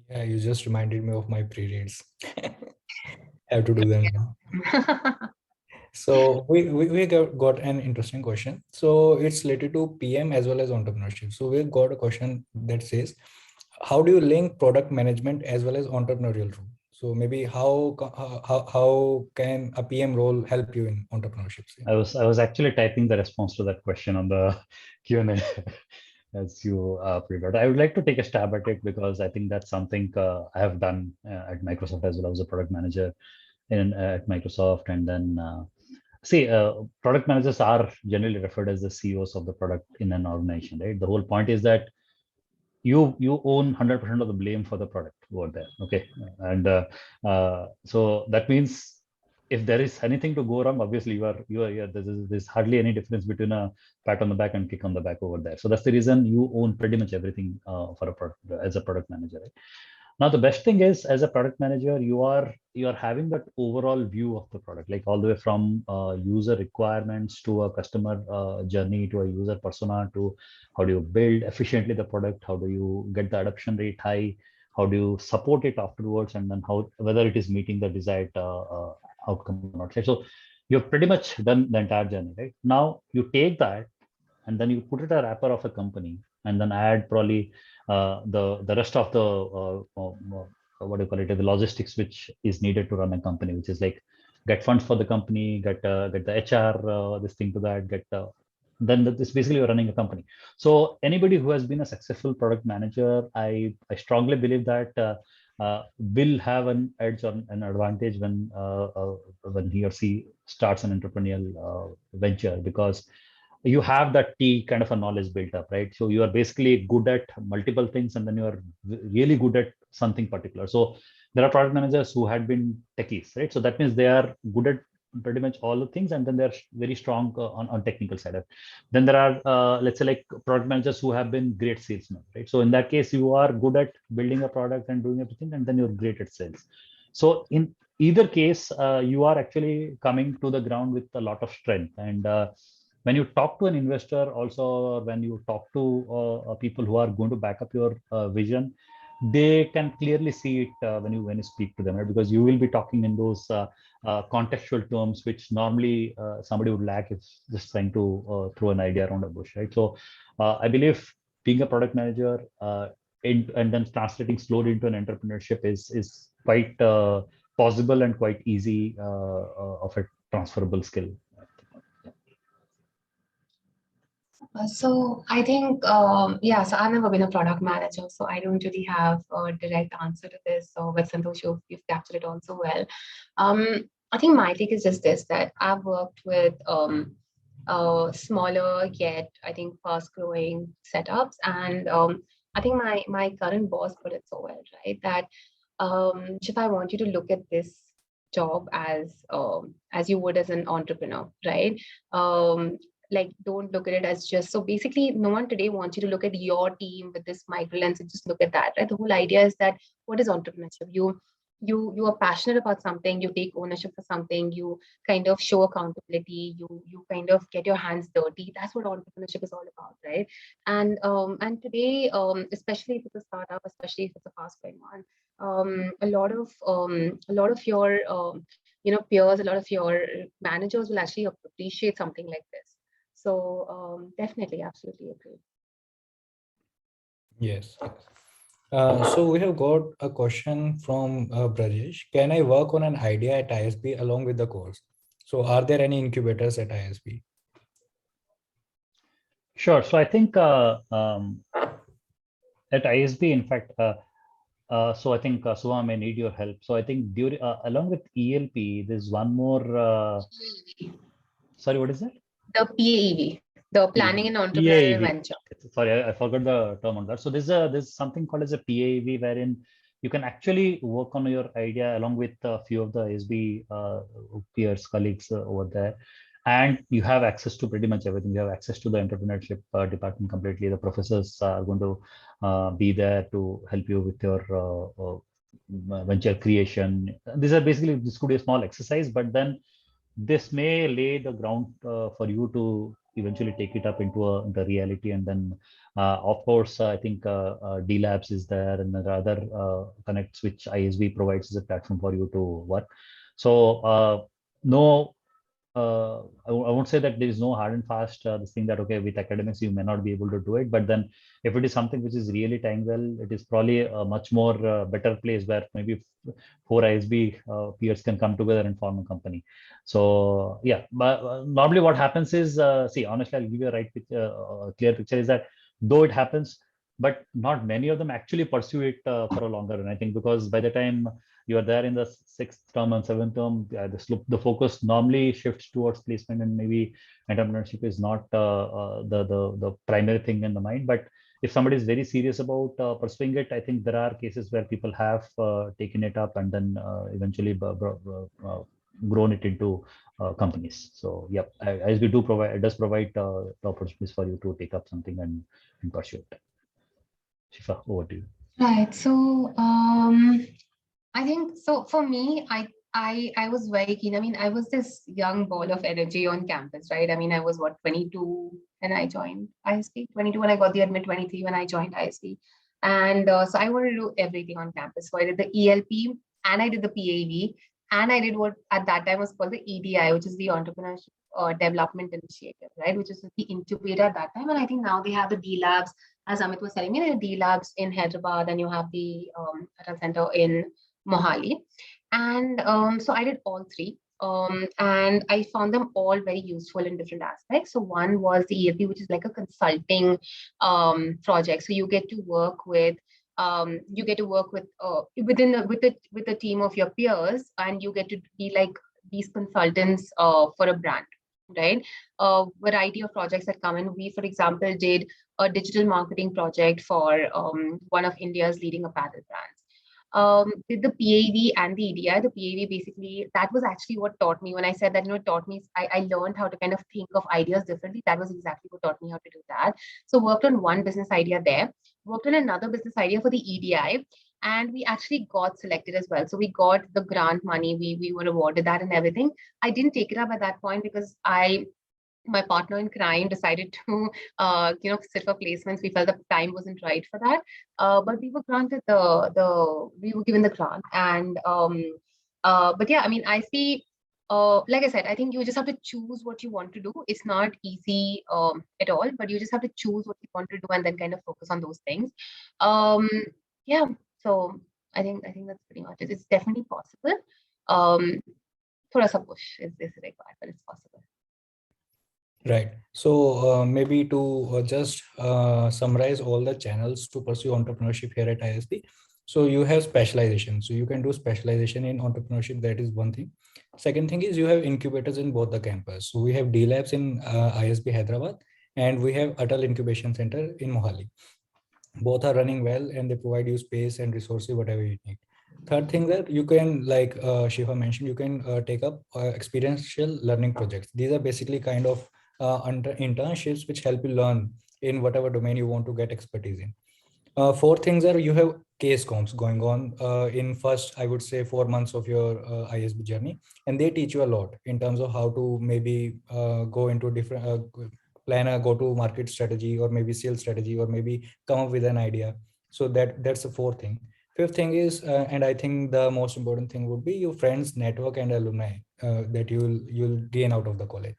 Yeah, you just reminded me of my pre-reads. Have to do them now. So we got an interesting question. So it's related to PM as well as entrepreneurship. So we got a question that says, how do you link product management as well as entrepreneurial role? So maybe how can a PM role help you in entrepreneurship? I was actually typing the response to that question on the Q&A as you figured. I would like to take a stab at it, because I think that's something I have done at Microsoft as well. I was a product manager at Microsoft, and then product managers are generally referred as the CEOs of the product in an organization, right? The whole point is that you own 100% of the blame for the product over there, okay? And so that means if there is anything to go wrong, obviously there's hardly any difference between a pat on the back and kick on the back over there. So that's the reason you own pretty much everything for a product as a product manager, right? Now, the best thing is, as a product manager, you are having that overall view of the product, like all the way from user requirements to a customer journey to a user persona, to how do you build efficiently the product, how do you get the adoption rate high, how do you support it afterwards, and then whether it is meeting the desired outcome or not. Right? So you've pretty much done the entire journey, right? Now you take that and then you put it a wrapper of a company, and then add probably the rest of the what do you call it, the logistics which is needed to run a company, which is like get funds for the company, get the HR this thing to that, then this basically you're running a company. So anybody who has been a successful product manager, I strongly believe that will have an edge or an advantage when he or she starts an entrepreneurial venture, because you have that T kind of a knowledge built up, right? So you are basically good at multiple things, and then you are really good at something particular. So there are product managers who had been techies, right? So that means they are good at pretty much all the things, and then they're very strong on technical side. Then there are let's say like product managers who have been great salesmen, right? So in that case, you are good at building a product and doing everything, and then you're great at sales. So in either case, you are actually coming to the ground with a lot of strength, and when you talk to an investor also, or when you talk to people who are going to back up your vision, they can clearly see it when you speak to them, right? Because you will be talking in those contextual terms which normally somebody would lack if just trying to throw an idea around a bush, right? So I believe being a product manager and then translating slowly into an entrepreneurship is quite possible and quite easy of a transferable skill. So I think, yeah, so I've never been a product manager, so I don't really have a direct answer to this. So with Santosh, you've captured it all so well. I think my take is just this, that I've worked with smaller yet, I think, fast growing setups. And I think my current boss put it so well, right? That if I want you to look at this job as you would as an entrepreneur, right? Like, don't look at it as just, so basically no one today wants you to look at your team with this micro lens and just look at that, right? The whole idea is that what is entrepreneurship? You are passionate about something, you take ownership for something, you kind of show accountability, you kind of get your hands dirty. That's what entrepreneurship is all about, right? And today, especially if it's a startup, especially if it's a fast growing one, a lot of your peers, a lot of your managers will actually appreciate something like this. So definitely, absolutely agree. Yes. So we have got a question from Brajesh. Can I work on an idea at ISB along with the course? So are there any incubators at ISB? Sure. So I think at ISB, in fact, so I think Suva may need your help. So I think during along with ELP, there's one more. Sorry, what is that? The PAEV, the Planning and Entrepreneurial Venture. Sorry, I forgot the term on that. So there's something called as a PAEV, wherein you can actually work on your idea along with a few of the ISB peers, colleagues over there. And you have access to pretty much everything. You have access to the entrepreneurship department completely. The professors are going to be there to help you with your venture creation. This could be a small exercise, but then this may lay the ground for you to eventually take it up into the reality. And then, of course, I think D Labs is there, and there are other connects which ISB provides as a platform for you to work. So no. I won't say that there is no hard and fast this thing that, okay, with academics you may not be able to do it, but then if it is something which is really tying well, it is probably a much more better place where maybe 4 ISB peers can come together and form a company. So yeah, but normally what happens is, see, honestly, I'll give you a clear picture is that though it happens, but not many of them actually pursue it for a longer run. I think because by the time you are there in the 6th term and 7th term, the focus normally shifts towards placement, and maybe entrepreneurship is not the primary thing in the mind. But if somebody is very serious about pursuing it, I think there are cases where people have taken it up and then eventually grown it into companies. So yep, ISB does provide the opportunities for you to take up something and pursue it. Shifa, over to you. Right. So I think so for me, I was very keen. I mean, I was this young ball of energy on campus, right? I mean, I was 22 when I joined ISB, 22 when I got the admit, 23 when I joined ISB. And so I wanted to do everything on campus. So I did the ELP and I did the PAV, and I did what at that time was called the EDI, which is the Entrepreneurship Development Initiative, right? Which is the incubator at that time. And I think now they have the D Labs, as Amit was telling me, the D Labs in Hyderabad, and you have the Atal Center in Mohali. And so I did all three. And I found them all very useful in different aspects. So one was the ELP, which is like a consulting project. So you get to work with with a team of your peers, and you get to be like these consultants for a brand, right? A variety of projects that come in. We, for example, did a digital marketing project for one of India's leading apparel brands. Did the PAV and the EDI. The PAV, basically, that was actually what taught me. When I said that, it taught me, I learned how to kind of think of ideas differently. That was exactly what taught me how to do that. So worked on one business idea there, worked on another business idea for the EDI, and we actually got selected as well. So we got the grant money, we were awarded that and everything. I didn't take it up at that point because I my partner in crime decided to, sit for placements. We felt the time wasn't right for that, but we were granted we were given the grant, and but yeah, I mean, I see. Like I said, I think you just have to choose what you want to do. It's not easy at all, but you just have to choose what you want to do and then kind of focus on those things. Um, yeah, so I think that's pretty much it. It's definitely possible. Um, thoda sa push is required, but it's possible. Right. So maybe to just summarize all the channels to pursue entrepreneurship here at ISB. So you have specialization. So you can do specialization in entrepreneurship. That is one thing. Second thing is you have incubators in both the campus. So we have D Labs in ISB Hyderabad, and we have Atal Incubation Center in Mohali. Both are running well, and they provide you space and resources, whatever you need. Third thing that you can, like Shifa mentioned, you can take up experiential learning projects. These are basically kind of internships which help you learn in whatever domain you want to get expertise in. Fourth things are you have case comps going on in first, I would say, 4 months of your ISB journey, and they teach you a lot in terms of how to maybe go into different plan a go-to-market strategy, or maybe sales strategy, or maybe come up with an idea. So that's the fourth thing. Fifth thing is, and I think the most important thing would be your friends, network, and alumni that you'll gain out of the college.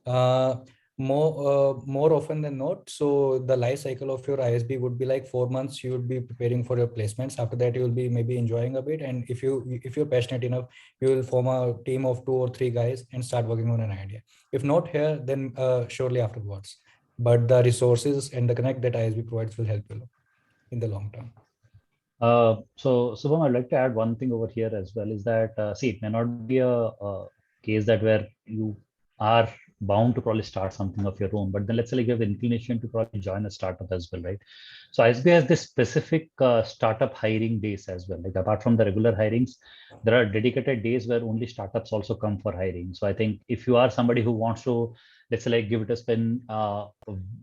Uh, more often than not, so the life cycle of your ISB would be like 4 months. You would be preparing for your placements. After that, you will be maybe enjoying a bit, and if you're passionate enough, you will form a team of 2 or 3 guys and start working on an idea. If not here, then surely afterwards. But the resources and the connect that ISB provides will help you in the long term. So Subham, I'd like to add one thing over here as well, is that see, it may not be a case that where you are bound to probably start something of your own, but then let's say like you have the inclination to probably join a startup as well, right? So ISB has this specific startup hiring days as well. Like apart from the regular hirings, there are dedicated days where only startups also come for hiring. So I think if you are somebody who wants to, let's say like give it a spin,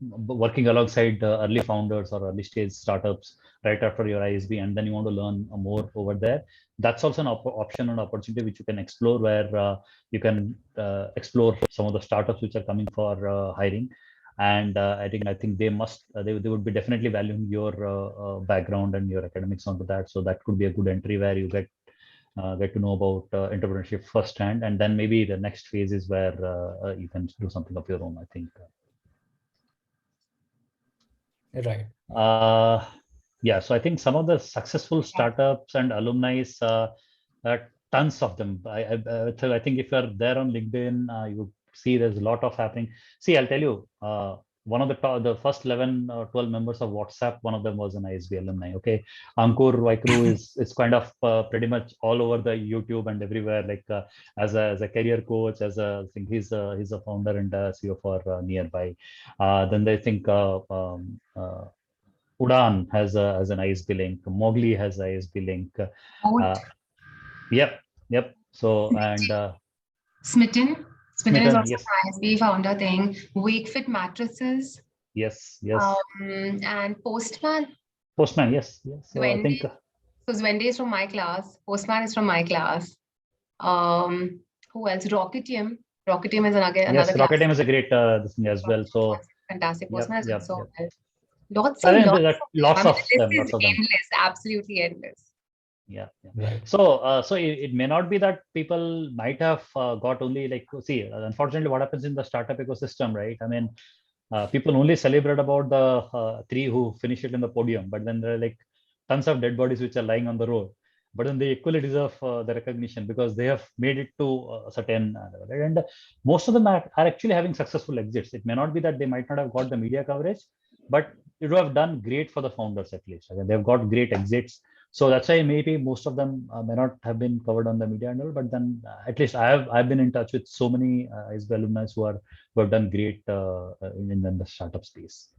working alongside early founders or early stage startups right after your ISB, and then you want to learn more over there, that's also an option and opportunity which you can explore, where you can explore some of the startups which are coming for hiring. And I think they must they would be definitely valuing your background and your academics onto that. So that could be a good entry where you get to know about entrepreneurship firsthand, and then maybe the next phase is where you can do something of your own, I think. Right. Yeah, so I think some of the successful startups and alumni, tons of them. I think if you're there on LinkedIn, you would see there's a lot of happening. See, I'll tell you, one of the first 11 or 12 members of WhatsApp, one of them was an ISB alumni. Okay, Ankur Vaikru is kind of pretty much all over the YouTube and everywhere, like as a career coach, I think he's a founder and CEO for Nearby. Then they think. Udan has an ISB link. Mowgli has ISB link. Yep. So and Smitten is also yes, an ISB founder thing. Wakefit mattresses. yes. And Postman. Postman, yes. So I think So Zwende is from my class. Postman is from my class. Who else? Rocketium. Rocketium is another yes, class. Rocketium is a great this thing as well. So fantastic. Postman is also well. Lots I and think lots. lots of The them. list Lots is of them. endless. Absolutely endless. Yeah. Right. So it may not be that people might have got only like, see, unfortunately what happens in the startup ecosystem, right? I mean, people only celebrate about the 3 who finish it in the podium, but then there are like tons of dead bodies which are lying on the road, but then they equally deserve the recognition because they have made it to a certain level, right? And most of them are actually having successful exits. It may not be that they might not have got the media coverage, but it would have done great for the founders at least. Okay? They've got great exits. So that's why maybe most of them may not have been covered on the media and all, but then at least I've been in touch with so many ISB alumni who have done great in the startup space.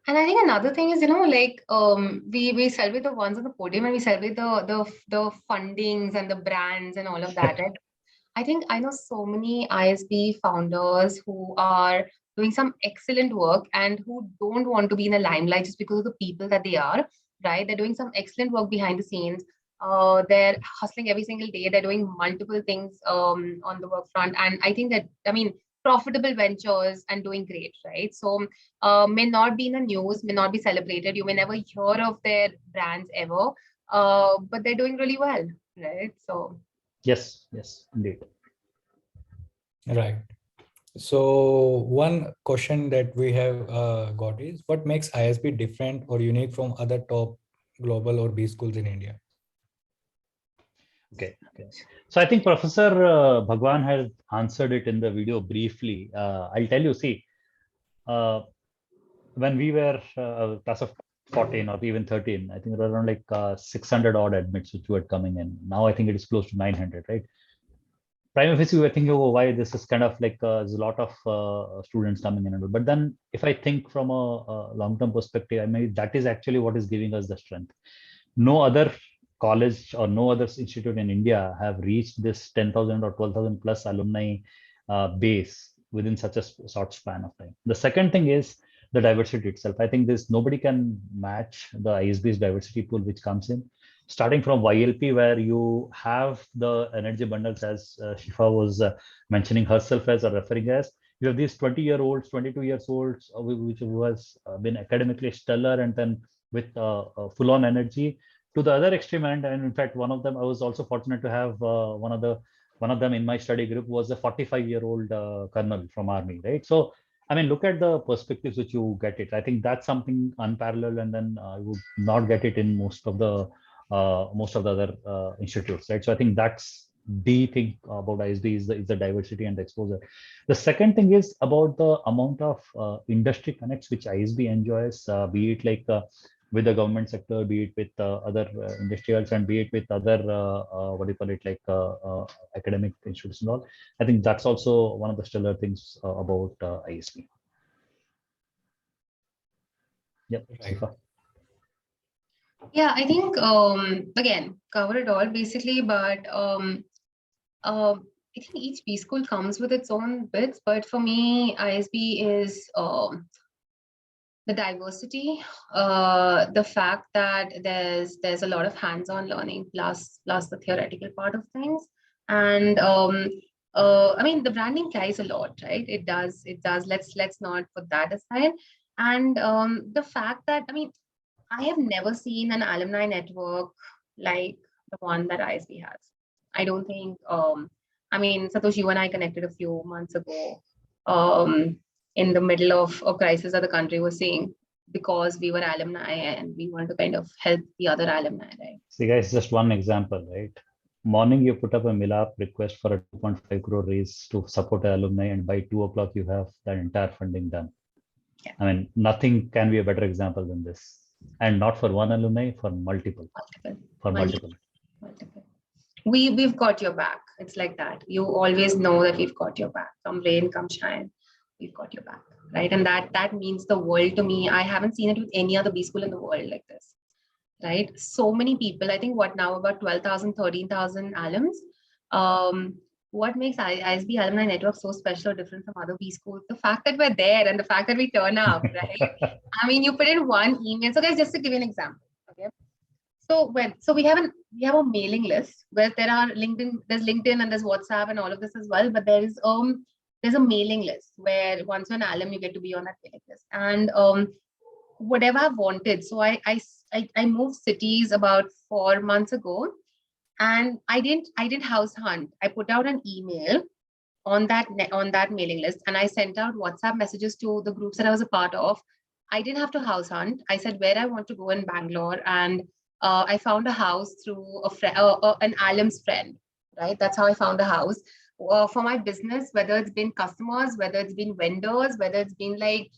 And I think another thing is, we celebrate the ones on the podium and we celebrate the fundings and the brands and all of that, right? I think I know so many ISB founders who are doing some excellent work and who don't want to be in the limelight just because of the people that they are, right? They're doing some excellent work behind the scenes. They're hustling every single day. They're doing multiple things on the work front. And I think that, profitable ventures and doing great, right? So may not be in the news, may not be celebrated. You may never hear of their brands ever, but they're doing really well, right? So Yes, yes, indeed. Right. So one question that we have got is, what makes ISB different or unique from other top global or B schools in India? Okay. So I think Professor Bhagwan has answered it in the video briefly. I'll tell you, see, when we were class of 14 or even 13, I think there were around like 600 odd admits which were coming in. Now I think it is close to 900, right? Prima facie, we were thinking, oh, why this is kind of like there's a lot of students coming in. But then if I think from a long-term perspective, I mean, that is actually what is giving us the strength. No other college or no other institute in India have reached this 10,000 or 12,000 plus alumni base within such a short span of time. The second thing is the diversity itself. I think this nobody can match the ISB's diversity pool which comes in, starting from YLP, where you have the energy bundles, as Shifa was mentioning herself as or referring as. You have these 20-year-olds, 22 years olds, which who has been academically stellar and then with full-on energy, to the other extreme end. And in fact, one of them, I was also fortunate to have one of them in my study group was a 45-year-old colonel from army, right? So I mean, look at the perspectives which you get it. I think that's something unparalleled, and then you would not get it in most of the other institutes, right? So I think that's the thing about ISB is the diversity and the exposure. The second thing is about the amount of industry connects which ISB enjoys, be it like with the government sector, be it with other industrials, and be it with other what do you call it, like academic institutes and all. I think that's also one of the stellar things about ISB. Yep. Right. Shifa. yeah, I think again cover it all basically, but I think each B school comes with its own bits. But for me, ISB is the diversity, the fact that there's a lot of hands-on learning plus the theoretical part of things, and I mean the branding carries a lot, right? It does. Let's not put that aside, and the fact that I mean I have never seen an alumni network like the one that ISB has. I don't think. I mean, Satosh, you and I connected a few months ago. In the middle of a crisis that the country was seeing because we were alumni and we wanted to kind of help the other alumni, right? See, guys, just one example, right? Morning, you put up a Milap request for a 2.5 crore raise to support an alumni, and by 2 o'clock, you have that entire funding done. Yeah. I mean, nothing can be a better example than this. And not for one alumni, for multiple. Multiple. We've got your back. It's like that. You always know that we've got your back. Come rain, come shine, we've got your back, right? And that means the world to me. I haven't seen it with any other B school in the world like this, right? So many people. I think what now about 12,000, 13,000 alums. What makes ISB Alumni Network so special or different from other B schools? The fact that we're there and the fact that we turn up, right? I mean, you put in one email. So guys, just to give you an example, okay? So we have a mailing list where there's LinkedIn and there's WhatsApp and all of this as well. But there's a mailing list where once you're an alum, you get to be on that mailing list. And whatever I've wanted. So I moved cities about 4 months ago, and I didn't house hunt. I put out an email on that mailing list, and I sent out WhatsApp messages to the groups that I was a part of. I didn't have to house hunt. I said where I want to go in Bangalore, and I found a house through an alum's friend, right? That's how I found a house for my business, whether it's been customers, whether it's been vendors, whether it's been like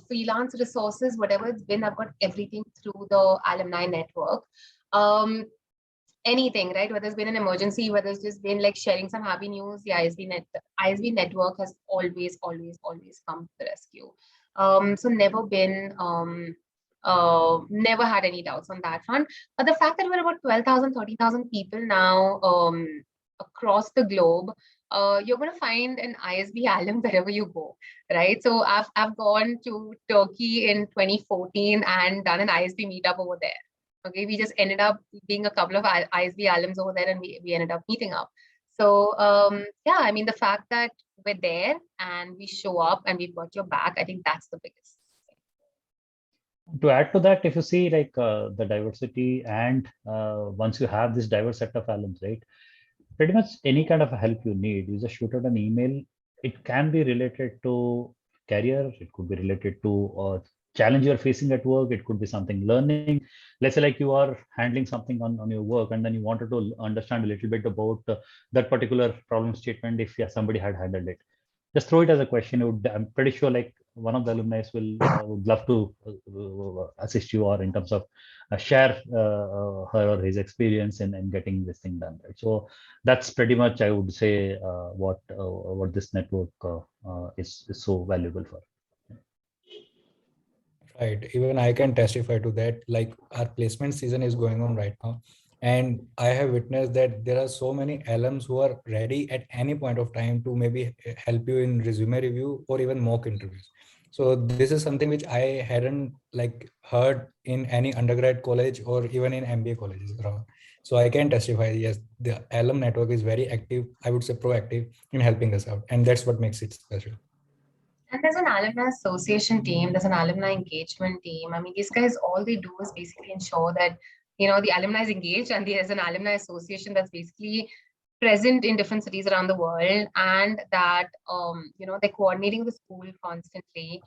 freelance resources, whatever it's been, I've got everything through the alumni network. Anything, right? Whether it's been an emergency, whether it's just been like sharing some happy news, the ISB network has always come to the rescue. So never been, never had any doubts on that front. But the fact that we're about 12,000, 13,000 people now across the globe, you're going to find an ISB alum wherever you go, right? So I've gone to Turkey in 2014 and done an ISB meetup over there. Okay, we just ended up being a couple of ISB alums over there, and we ended up meeting up. So yeah, I mean, the fact that we're there and we show up and we've got your back. I think that's the biggest. To add to that, if you see like the diversity and once you have this diverse set of alums, right? Pretty much any kind of help you need, you just shoot out an email. It can be related to career, it could be related to challenge you're facing at work, it could be something learning. Let's say like you are handling something on your work and then you wanted to understand a little bit about that particular problem statement if somebody had handled it. Just throw it as a question. I'm pretty sure like one of the alumni will would love to assist you or in terms of share her or his experience in getting this thing done. Right? So that's pretty much I would say what this network is so valuable for. Right. Even I can testify to that. Like our placement season is going on right now. And I have witnessed that there are so many alums who are ready at any point of time to maybe help you in resume review or even mock interviews. So this is something which I hadn't like heard in any undergrad college or even in MBA colleges around. So I can testify, yes, the alum network is very active, I would say proactive in helping us out. And that's what makes it special. And there's an alumni association team, there's an alumni engagement team. I mean, these guys, all they do is basically ensure that, the alumni is engaged, and there's an alumni association that's basically present in different cities around the world, and that, they're coordinating with the school constantly,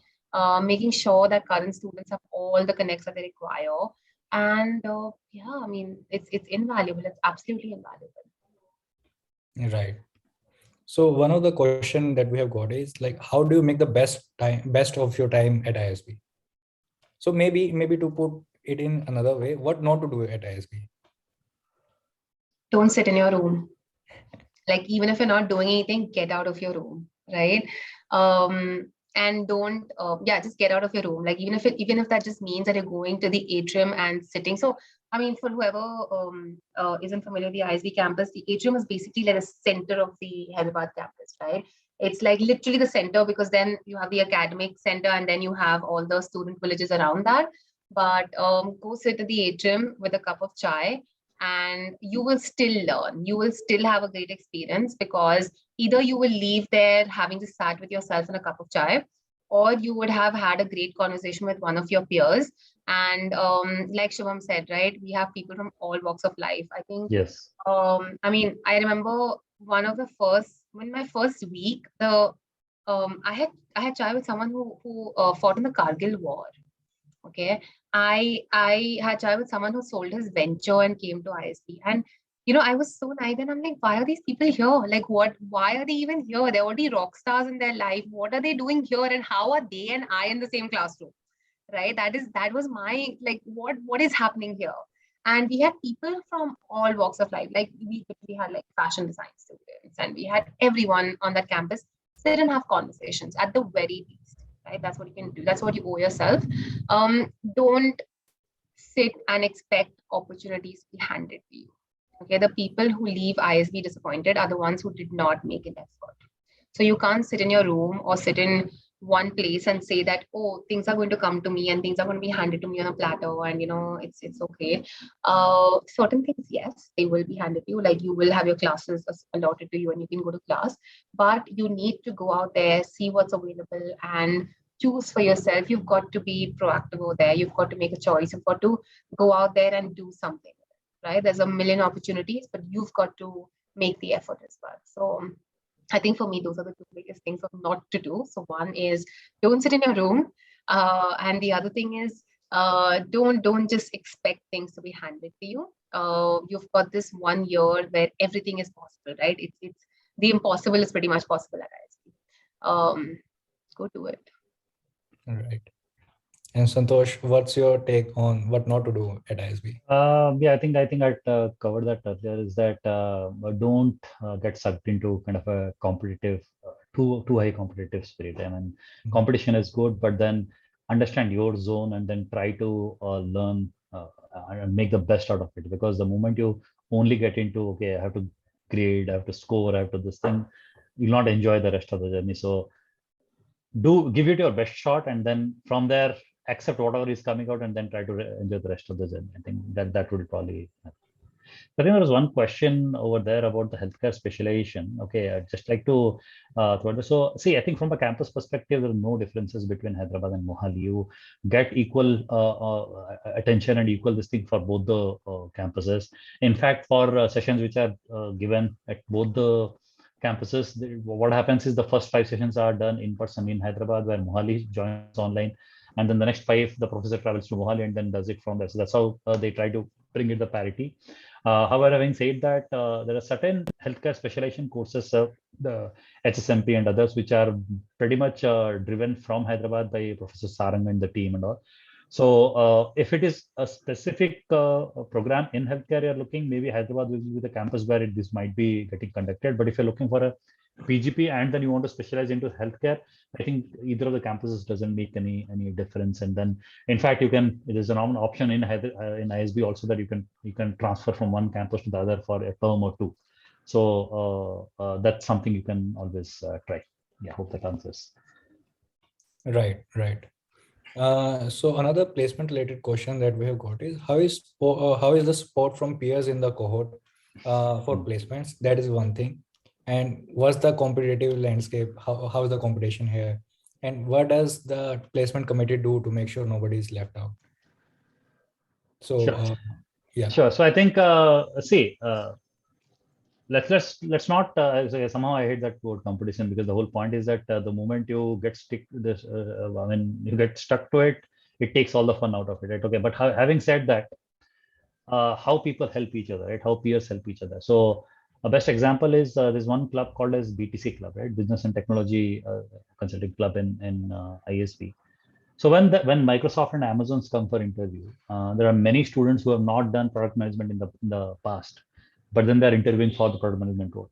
making sure that current students have all the connects that they require. And yeah, I mean, it's invaluable. It's absolutely invaluable. Right. So one of the question that we have got is like, how do you make the best of your time at ISB? So maybe to put it in another way, what not to do at ISB? Don't sit in your room. Like, even if you're not doing anything, get out of your room, right? And don't, just get out of your room. Like, even if that just means that you're going to the atrium and sitting. So, I mean, for whoever isn't familiar with the ISB campus, the atrium is basically like the center of the Hyderabad campus, right? It's like literally the center, because then you have the academic center and then you have all the student villages around that. But go sit at the atrium with a cup of chai, and you will still learn. You will still have a great experience, because either you will leave there having just sat with yourself in a cup of chai, or you would have had a great conversation with one of your peers. And like Shivam said, right, we have people from all walks of life. I think, Yes. I mean, I remember in my first week, I had chai with someone who fought in the Kargil war. Okay. I had chai with someone who sold his venture and came to ISB. And I was so naive, and I'm like, why are these people here? Like, why are they even here? They're already rock stars in their life. What are they doing here? And how are they and I in the same classroom? Right. That was my, like, what is happening here? And we had people from all walks of life. Like, we had like fashion design students, and we had everyone on that campus sit and have conversations at the very least. Right. That's what you can do. That's what you owe yourself. Don't sit and expect opportunities to be handed to you. Okay, the people who leave ISB disappointed are the ones who did not make an effort. So you can't sit in your room or sit in one place and say that, oh, things are going to come to me and things are going to be handed to me on a platter, and it's okay. Certain things, yes, they will be handed to you. Like, you will have your classes allotted to you and you can go to class, but you need to go out there, see what's available, and choose for yourself. You've got to be proactive over there. You've got to make a choice. You've got to go out there and do something, right? There's a million opportunities, but you've got to make the effort as well. So I think for me, those are the two biggest things of not to do. So one is, don't sit in your room. And the other thing is, don't just expect things to be handed to you. You've got this 1 year where everything is possible, right? It's the impossible is pretty much possible at ISB. Go do it. All right. And Santosh, what's your take on what not to do at ISB? Yeah, I think I'd covered that earlier. Is that don't get sucked into kind of a competitive, too high competitive spirit. I mean, competition is good, but then understand your zone and then try to learn and make the best out of it. Because the moment you only get into, okay, I have to grade, I have to score, I have to this thing, you'll not enjoy the rest of the journey. So give it your best shot, and then from there accept whatever is coming out, and then try to enjoy the rest of the journey. I think that would probably happen. I think there was one question over there about the healthcare specialization. Okay, I'd just like to throw this. So, see, I think from a campus perspective, there are no differences between Hyderabad and Mohali. You get equal attention and equal this thing for both the campuses. In fact, for sessions which are given at both the campuses, what happens is the first 5 sessions are done in person in Hyderabad, where Mohali joins online, and then the next 5, the professor travels to Mohali and then does it from there. So that's how they try to bring it the parity. However, having said that, there are certain healthcare specialization courses, the HSMP and others, which are pretty much driven from Hyderabad by Professor Sarang and the team and all. So if it is a specific program in healthcare you're looking, maybe Hyderabad will be the campus where this might be getting conducted. But if you're looking for a PGP and then you want to specialize into healthcare, I think either of the campuses doesn't make any difference. And then, in fact, there's an option in ISB also that you can transfer from one campus to the other for a term or two. So that's something you can always try. Yeah, hope that answers. Right. So another placement related question that we have got is how is the support from peers in the cohort for placements? That is one thing. And what's the competitive landscape? How is the competition here? And what does the placement committee do to make sure nobody is left out? So Sure. yeah. Sure. So I think let's not somehow I hate that word competition, because the whole point is that the moment you get you get stuck to it, it takes all the fun out of it, right? Okay, but having said that, how people help each other, right? How peers help each other. So a best example is there's one club called as BTC Club, right? Business and Technology Consulting Club in ISB. So when Microsoft and Amazon's come for interview, there are many students who have not done product management in the past, but then they're interviewing for the product management role.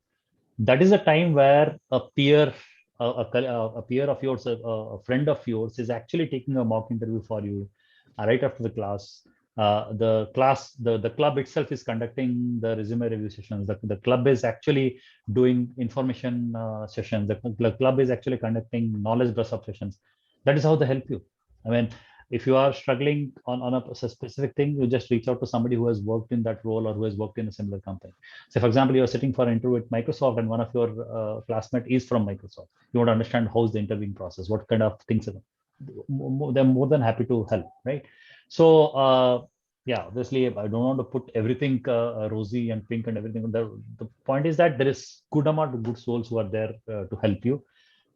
That is a time where a peer of yours, a friend of yours, is actually taking a mock interview for you right after the class. The club itself is conducting the resume review sessions. The club is actually doing information sessions. The club is actually conducting knowledge brush up sessions. That is how they help you. I mean, if you are struggling on a specific thing, you just reach out to somebody who has worked in that role or who has worked in a similar company. So, for example, you're sitting for an interview at Microsoft and one of your classmates is from Microsoft. You want to understand how's the interviewing process, what kind of things are they're more than happy to help, right? So, yeah, obviously, I don't want to put everything rosy and pink and everything. The point is that there is good amount of good souls who are there to help you.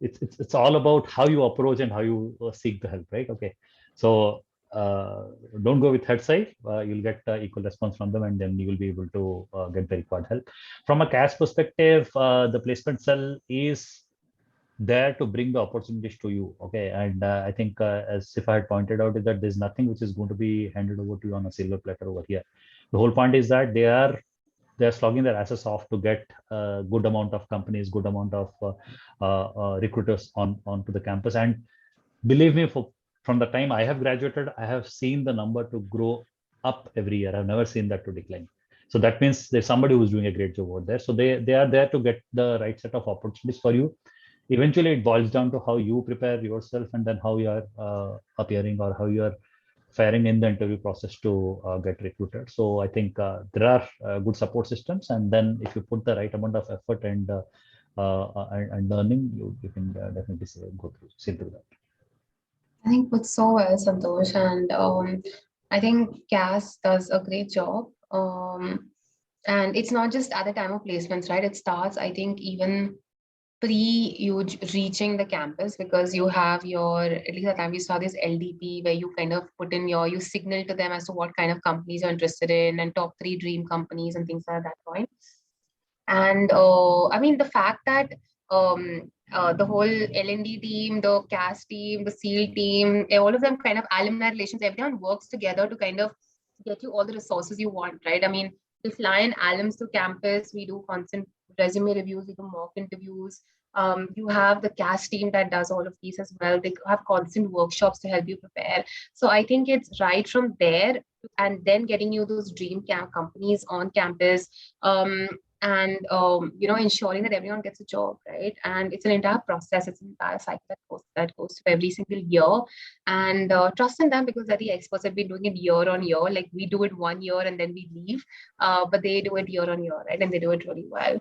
It's all about how you approach and how you seek the help, right? Okay, so don't go with head side. You'll get equal response from them, and then you will be able to get the required help. From a CAS perspective, the placement cell is there to bring the opportunities to you. Okay, and I think as if I had pointed out, is that there's nothing which is going to be handed over to you on a silver platter over here. The whole point is that they're slogging their asses off to get a good amount of companies, good amount of recruiters onto the campus. And believe me, from the time I have graduated, I have seen the number to grow up every year. I've never seen that to decline. So that means there's somebody who's doing a great job over there. So they are there to get the right set of opportunities for you. Eventually, it boils down to how you prepare yourself and then how you are appearing or how you are faring in the interview process to get recruited. So I think there are good support systems, and then if you put the right amount of effort and learning, you can definitely see through that. I think put so well, Santosh, and I think CAS does a great job. And it's not just at the time of placements, right? It starts, I think, even pre you reaching the campus, because you have your, at least at the time we saw this LDP where you kind of put in you signal to them as to what kind of companies you're interested in and top 3 dream companies and things like that point. And I mean, the fact that the whole L&D team, the CAS team, the SEAL team, all of them kind of alumni relations, everyone works together to kind of get you all the resources you want, right? I mean, we fly in alums to campus, we do constant resume reviews, we do mock interviews. You have the CAS team that does all of these as well. They have constant workshops to help you prepare. So I think it's right from there and then getting you those dream camp companies on campus. and ensuring that everyone gets a job, right? And it's an entire process, it's an entire cycle that goes through every single year. And trust in them, because they're the experts. Have been doing it year on year. Like we do it 1 year and then we leave, but they do it year on year, right? And they do it really well.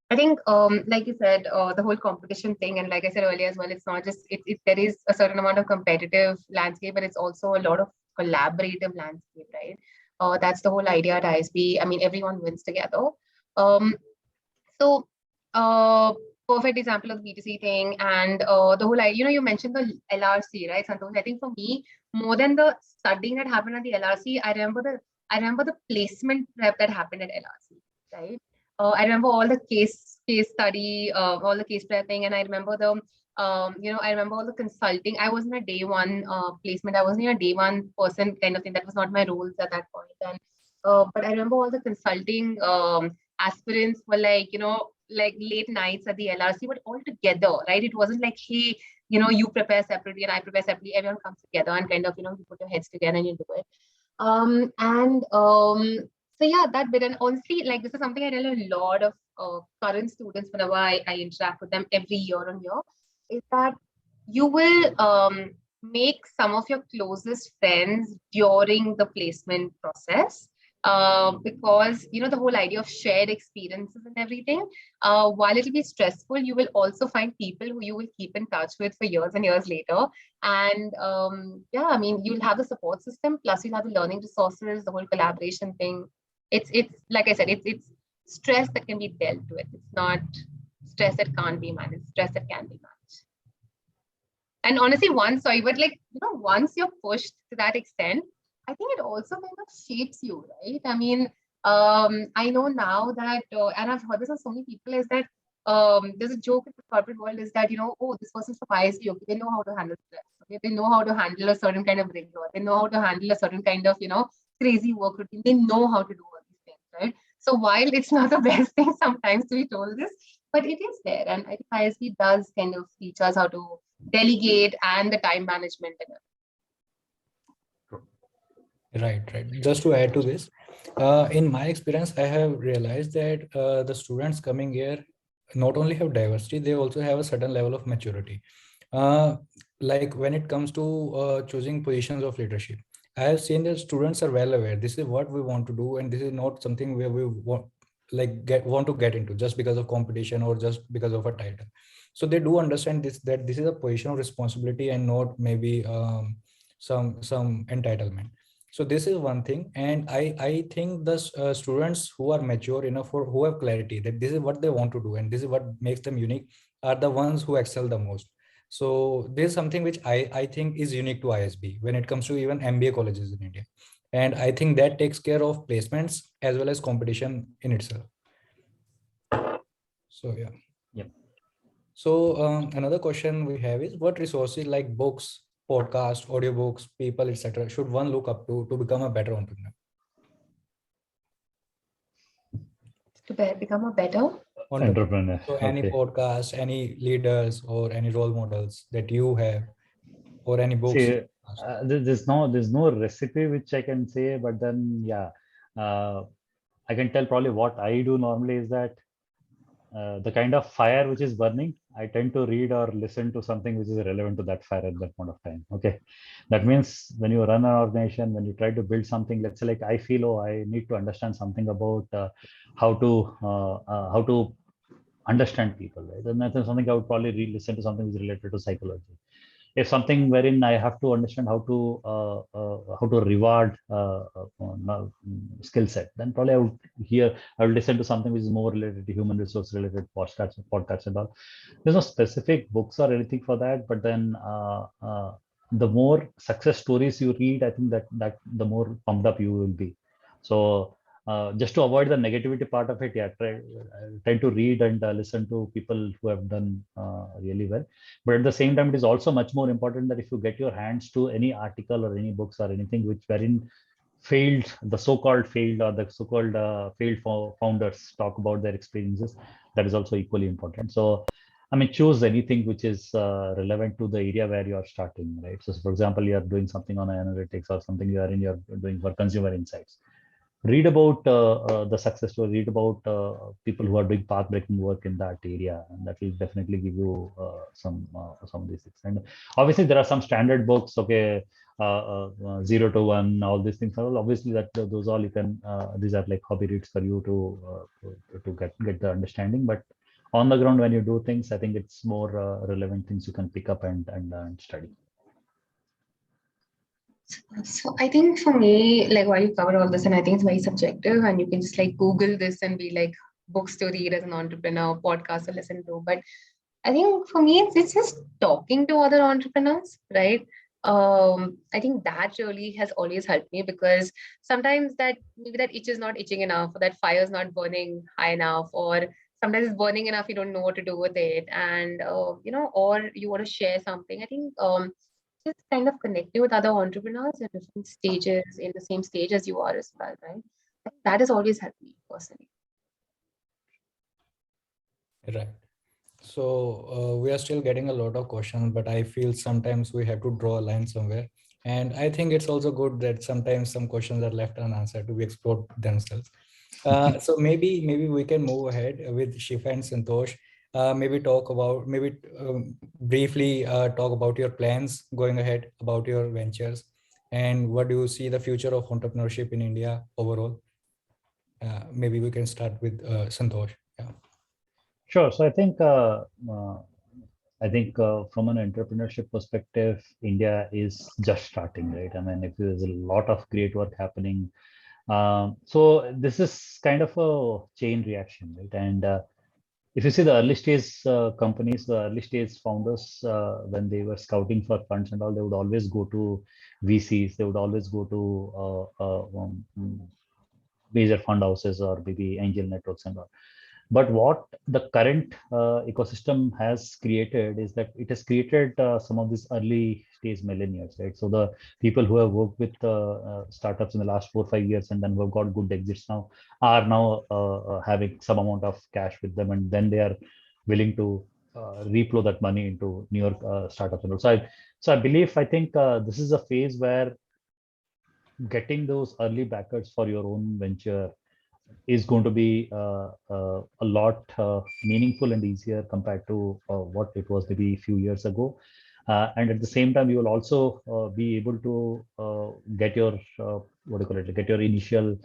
I think, like you said, the whole competition thing, and like I said earlier as well, it's not just there is a certain amount of competitive landscape, but it's also a lot of collaborative landscape, right? That's the whole idea at ISB. I mean, everyone wins together. Um, so, perfect example of the B2C thing, and the whole idea. You mentioned the LRC, right, Santosh? I think for me, more than the studying that happened at the LRC, I remember the placement prep that happened at LRC, right? I remember all the case study, all the case prepping, and I remember I remember all the consulting. I wasn't a day one placement. I wasn't a day one person kind of thing. That was not my roles at that point. And but I remember all the consulting aspirants were like late nights at the LRC, but all together, right? It wasn't like, hey, you prepare separately and I prepare separately. Everyone comes together and kind of, you put your heads together and you do it. And so yeah, that bit. And honestly, like this is something I tell a lot of current students whenever I interact with them every year on year, is that you will make some of your closest friends during the placement process, because the whole idea of shared experiences and everything, while it'll be stressful, you will also find people who you will keep in touch with for years and years later. And yeah, I mean, you'll have the support system, plus you'll have the learning resources, the whole collaboration thing. It's like I said, it's stress that can be dealt with. It's not stress that can't be managed, stress that can be managed. And honestly, once you're pushed to that extent, I think it also kind of shapes you, right? I mean, I know now that, and I've heard this from so many people, is that there's a joke in the corporate world is that, oh, this person's from ISB, okay, they know how to handle stress, okay, they know how to handle a certain kind of rigor, they know how to handle a certain kind of, crazy work routine, they know how to do all these things, right? So while it's not the best thing sometimes to be told this, but it is there, and I think ISB does kind of teach us how to delegate and the time management and everything. Right. Just to add to this, in my experience, I have realized that the students coming here not only have diversity, they also have a certain level of maturity. Like when it comes to choosing positions of leadership, I have seen that students are well aware. This is what we want to do, and this is not something where we want to get into just because of competition or just because of a title. So they do understand that this is a position of responsibility and not maybe some entitlement. So this is one thing, and I think the students who are mature enough or who have clarity that this is what they want to do and this is what makes them unique are the ones who excel the most. So this is something which I think is unique to ISB when it comes to even MBA colleges in India, and I think that takes care of placements as well as competition in itself. So yeah. Yep. So another question we have is, what resources like books, podcasts, audiobooks, people, etc. should one look up to become a better entrepreneur? To become a better Entrepreneur. So any Okay. podcast, any leaders or any role models that you have, or any books? See, there's no recipe which I can say, but then yeah, I can tell probably what I do normally is that the kind of fire which is burning, I tend to read or listen to something which is relevant to that fire at that point of time. Okay, that means when you run an organization, when you try to build something, let's say like I feel, oh, I need to understand something about how to understand people, right? And that's something I would probably listen to something which is related to psychology. If something wherein I have to understand how to reward skill set, then probably I would listen to something which is more related to human resource related podcasts and all. There's no specific books or anything for that, but then the more success stories you read, I think that the more pumped up you will be. So just to avoid the negativity part of it, yeah, try to read and listen to people who have done really well. But at the same time, it is also much more important that if you get your hands to any article or any books or anything which wherein the so-called failed or the so-called failed founders talk about their experiences, that is also equally important. So I mean, choose anything which is relevant to the area where you are starting, right? So for example, you are doing something on analytics or something you're doing for consumer insights. read about the success story, read about people who are doing path-breaking work in that area, and that will definitely give you some of these things. And obviously, there are some standard books. Okay, 0 to 1, all these things. Well, obviously, that those all you can. These are like hobby reads for you to get the understanding. But on the ground, when you do things, I think it's more relevant things you can pick up and study. So I think for me, like while you covered all this, and I think it's very subjective, and you can just like Google this and be like books to read as an entrepreneur, podcasts to listen to. But I think for me, it's just talking to other entrepreneurs, right? I think that really has always helped me because sometimes that maybe that itch is not itching enough, or that fire is not burning high enough, or sometimes it's burning enough, you don't know what to do with it, and or you want to share something. I think just kind of connecting with other entrepreneurs at different stages in the same stage as you are as well, right? That has always helped me personally. Right. So we are still getting a lot of questions, but I feel sometimes we have to draw a line somewhere. And I think it's also good that sometimes some questions are left unanswered to be explored themselves. So maybe we can move ahead with Shifa and Santosh. Maybe briefly talk about your plans going ahead, about your ventures, and what do you see the future of entrepreneurship in India overall. Maybe we can start with Santosh. Yeah. Sure. So I think from an entrepreneurship perspective, India is just starting, right? I mean, if there's a lot of great work happening. So this is kind of a chain reaction, right? And if you see the early stage companies, the early stage founders, when they were scouting for funds and all, they would always go to VCs. They would always go to major fund houses or maybe angel networks and all. But what the current ecosystem has created is that it has created some of these early stage millennials, right? So the people who have worked with startups in the last 4 or 5 years and then who have got good exits now are now having some amount of cash with them, and then they are willing to reflow that money into newer startups. And so I believe, I think this is a phase where getting those early backers for your own venture is going to be a lot meaningful and easier compared to what it was maybe a few years ago. And at the same time, you will also be able to get your what do you call it? Get your initial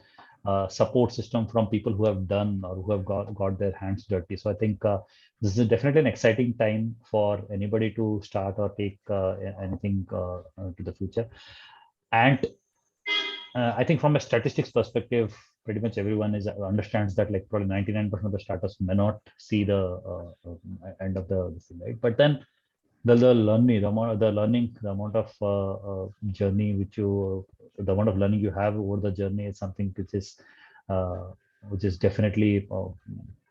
support system from people who have done or who have got their hands dirty. So I think this is definitely an exciting time for anybody to start or take anything to the future. And I think from a statistics perspective, pretty much everyone is understands that like probably 99% of the startups may not see the end of the thing, right? But then the learning, the amount of journey the amount of learning you have over the journey is something which is definitely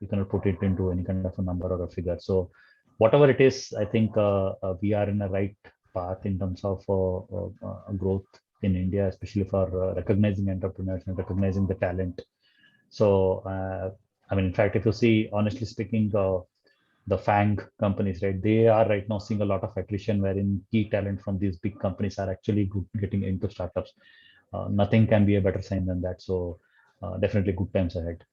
you cannot put it into any kind of a number or a figure. So whatever it is, I think we are in a right path in terms of growth in India, especially for recognizing entrepreneurs and recognizing the talent. So, I mean, in fact, if you see, honestly speaking, the FANG companies, right, they are right now seeing a lot of attrition wherein key talent from these big companies are actually getting into startups. Nothing can be a better sign than that. So, definitely good times ahead.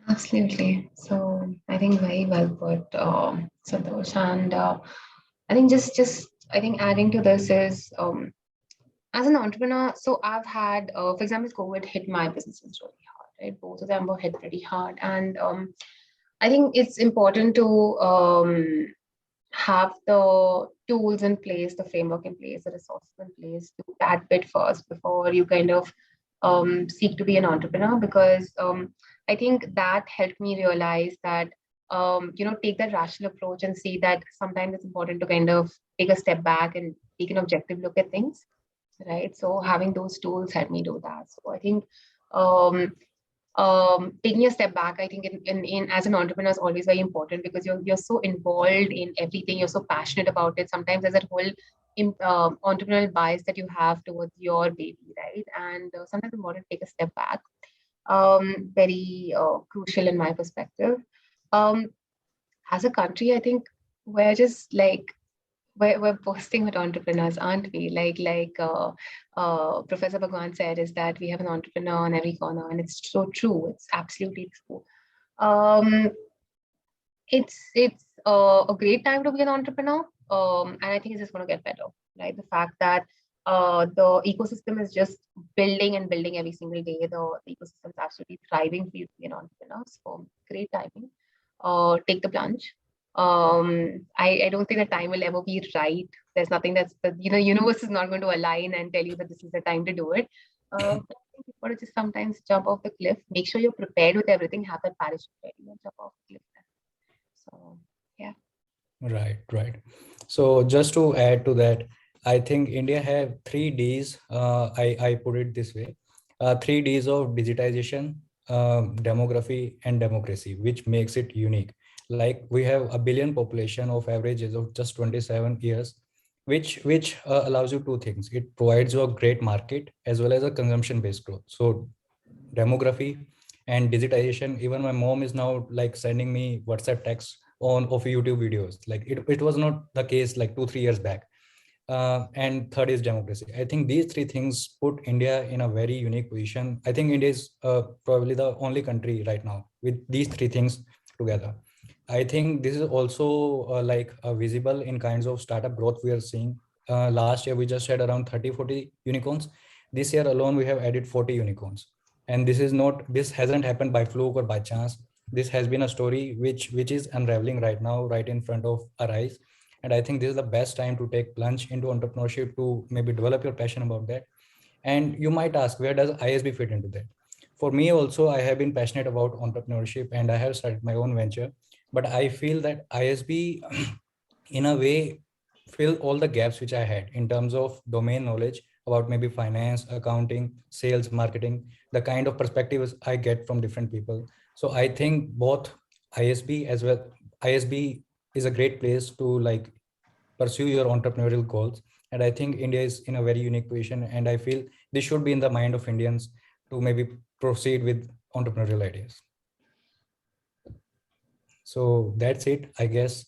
Absolutely. So I think very well put, Santosh. And I think just I think adding to this is as an entrepreneur. So I've had, for example, COVID hit my businesses really hard. Right, both of them were hit pretty hard, and I think it's important to have the tools in place, the framework in place, the resources in place to that bit first before you kind of seek to be an entrepreneur, because I think that helped me realize that take that rational approach and see that sometimes it's important to kind of take a step back and take an objective look at things, right? So having those tools helped me do that. So I think um, taking a step back, I think in as an entrepreneur is always very important because you're so involved in everything, you're so passionate about it. Sometimes there's that whole entrepreneurial bias that you have towards your baby, right? And sometimes it's important to take a step back. Very crucial in my perspective. Um, as a country, I think we're just like we're boasting with entrepreneurs, aren't we? Professor Bhagwan said, is that we have an entrepreneur on every corner, and it's so true. It's absolutely true. Um, it's a great time to be an entrepreneur, and I think it's just going to get better. Right, the fact that the ecosystem is just building and building every single day. The ecosystem is absolutely thriving for you to be an entrepreneur. So great timing. Take the plunge. I don't think the time will ever be right. There's nothing that's the universe is not going to align and tell you that this is the time to do it. But I think you've got to just sometimes jump off the cliff. Make sure you're prepared with everything. Have that parachute ready and jump off the cliff. So yeah. Right. So just to add to that, I think India have 3 Ds. I put it this way: 3 Ds of digitization, demography, and democracy, which makes it unique. Like we have a billion population of average age of just 27 years, which allows you two things. It provides you a great market as well as a consumption-based growth. So demography and digitization. Even my mom is now like sending me WhatsApp texts on of YouTube videos. Like it was not the case like 2-3 years back. And third is democracy. I think these three things put India in a very unique position. I think India is probably the only country right now with these three things together. I think this is also visible in kinds of startup growth we are seeing. Last year, we just had around 30-40 unicorns. This year alone, we have added 40 unicorns. And this hasn't happened by fluke or by chance. This has been a story which is unraveling right now, right in front of our eyes. And I think this is the best time to take plunge into entrepreneurship, to maybe develop your passion about that. And you might ask, where does ISB fit into that? For me also, I have been passionate about entrepreneurship and I have started my own venture. But I feel that ISB, in a way, fill all the gaps which I had in terms of domain knowledge about maybe finance, accounting, sales, marketing, the kind of perspectives I get from different people. So I think both ISB as well, ISB is a great place to like pursue your entrepreneurial goals. And I think India is in a very unique position. And I feel this should be in the mind of Indians to maybe proceed with entrepreneurial ideas. So that's it, I guess.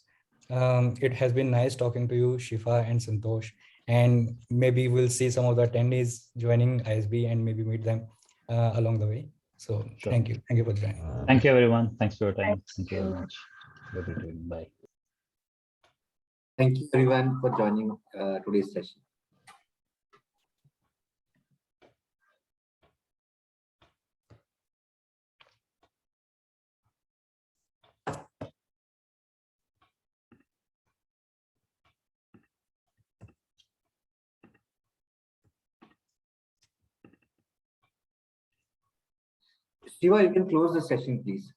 It has been nice talking to you, Shifa and Santosh. And maybe we'll see some of the attendees joining ISB and maybe meet them along the way. So Sure. Thank you. Thank you for joining. Thank you, everyone. Thanks for your time. Thank Thank you very you. much. Good evening. Bye. Thank you everyone for joining today's session. Shiva, you can close the session, please.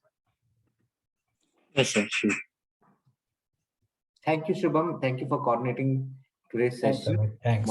Yes, sir. Sure. Thank you, Shubham. Thank you for coordinating today's Thanks, session. Amit. Thanks.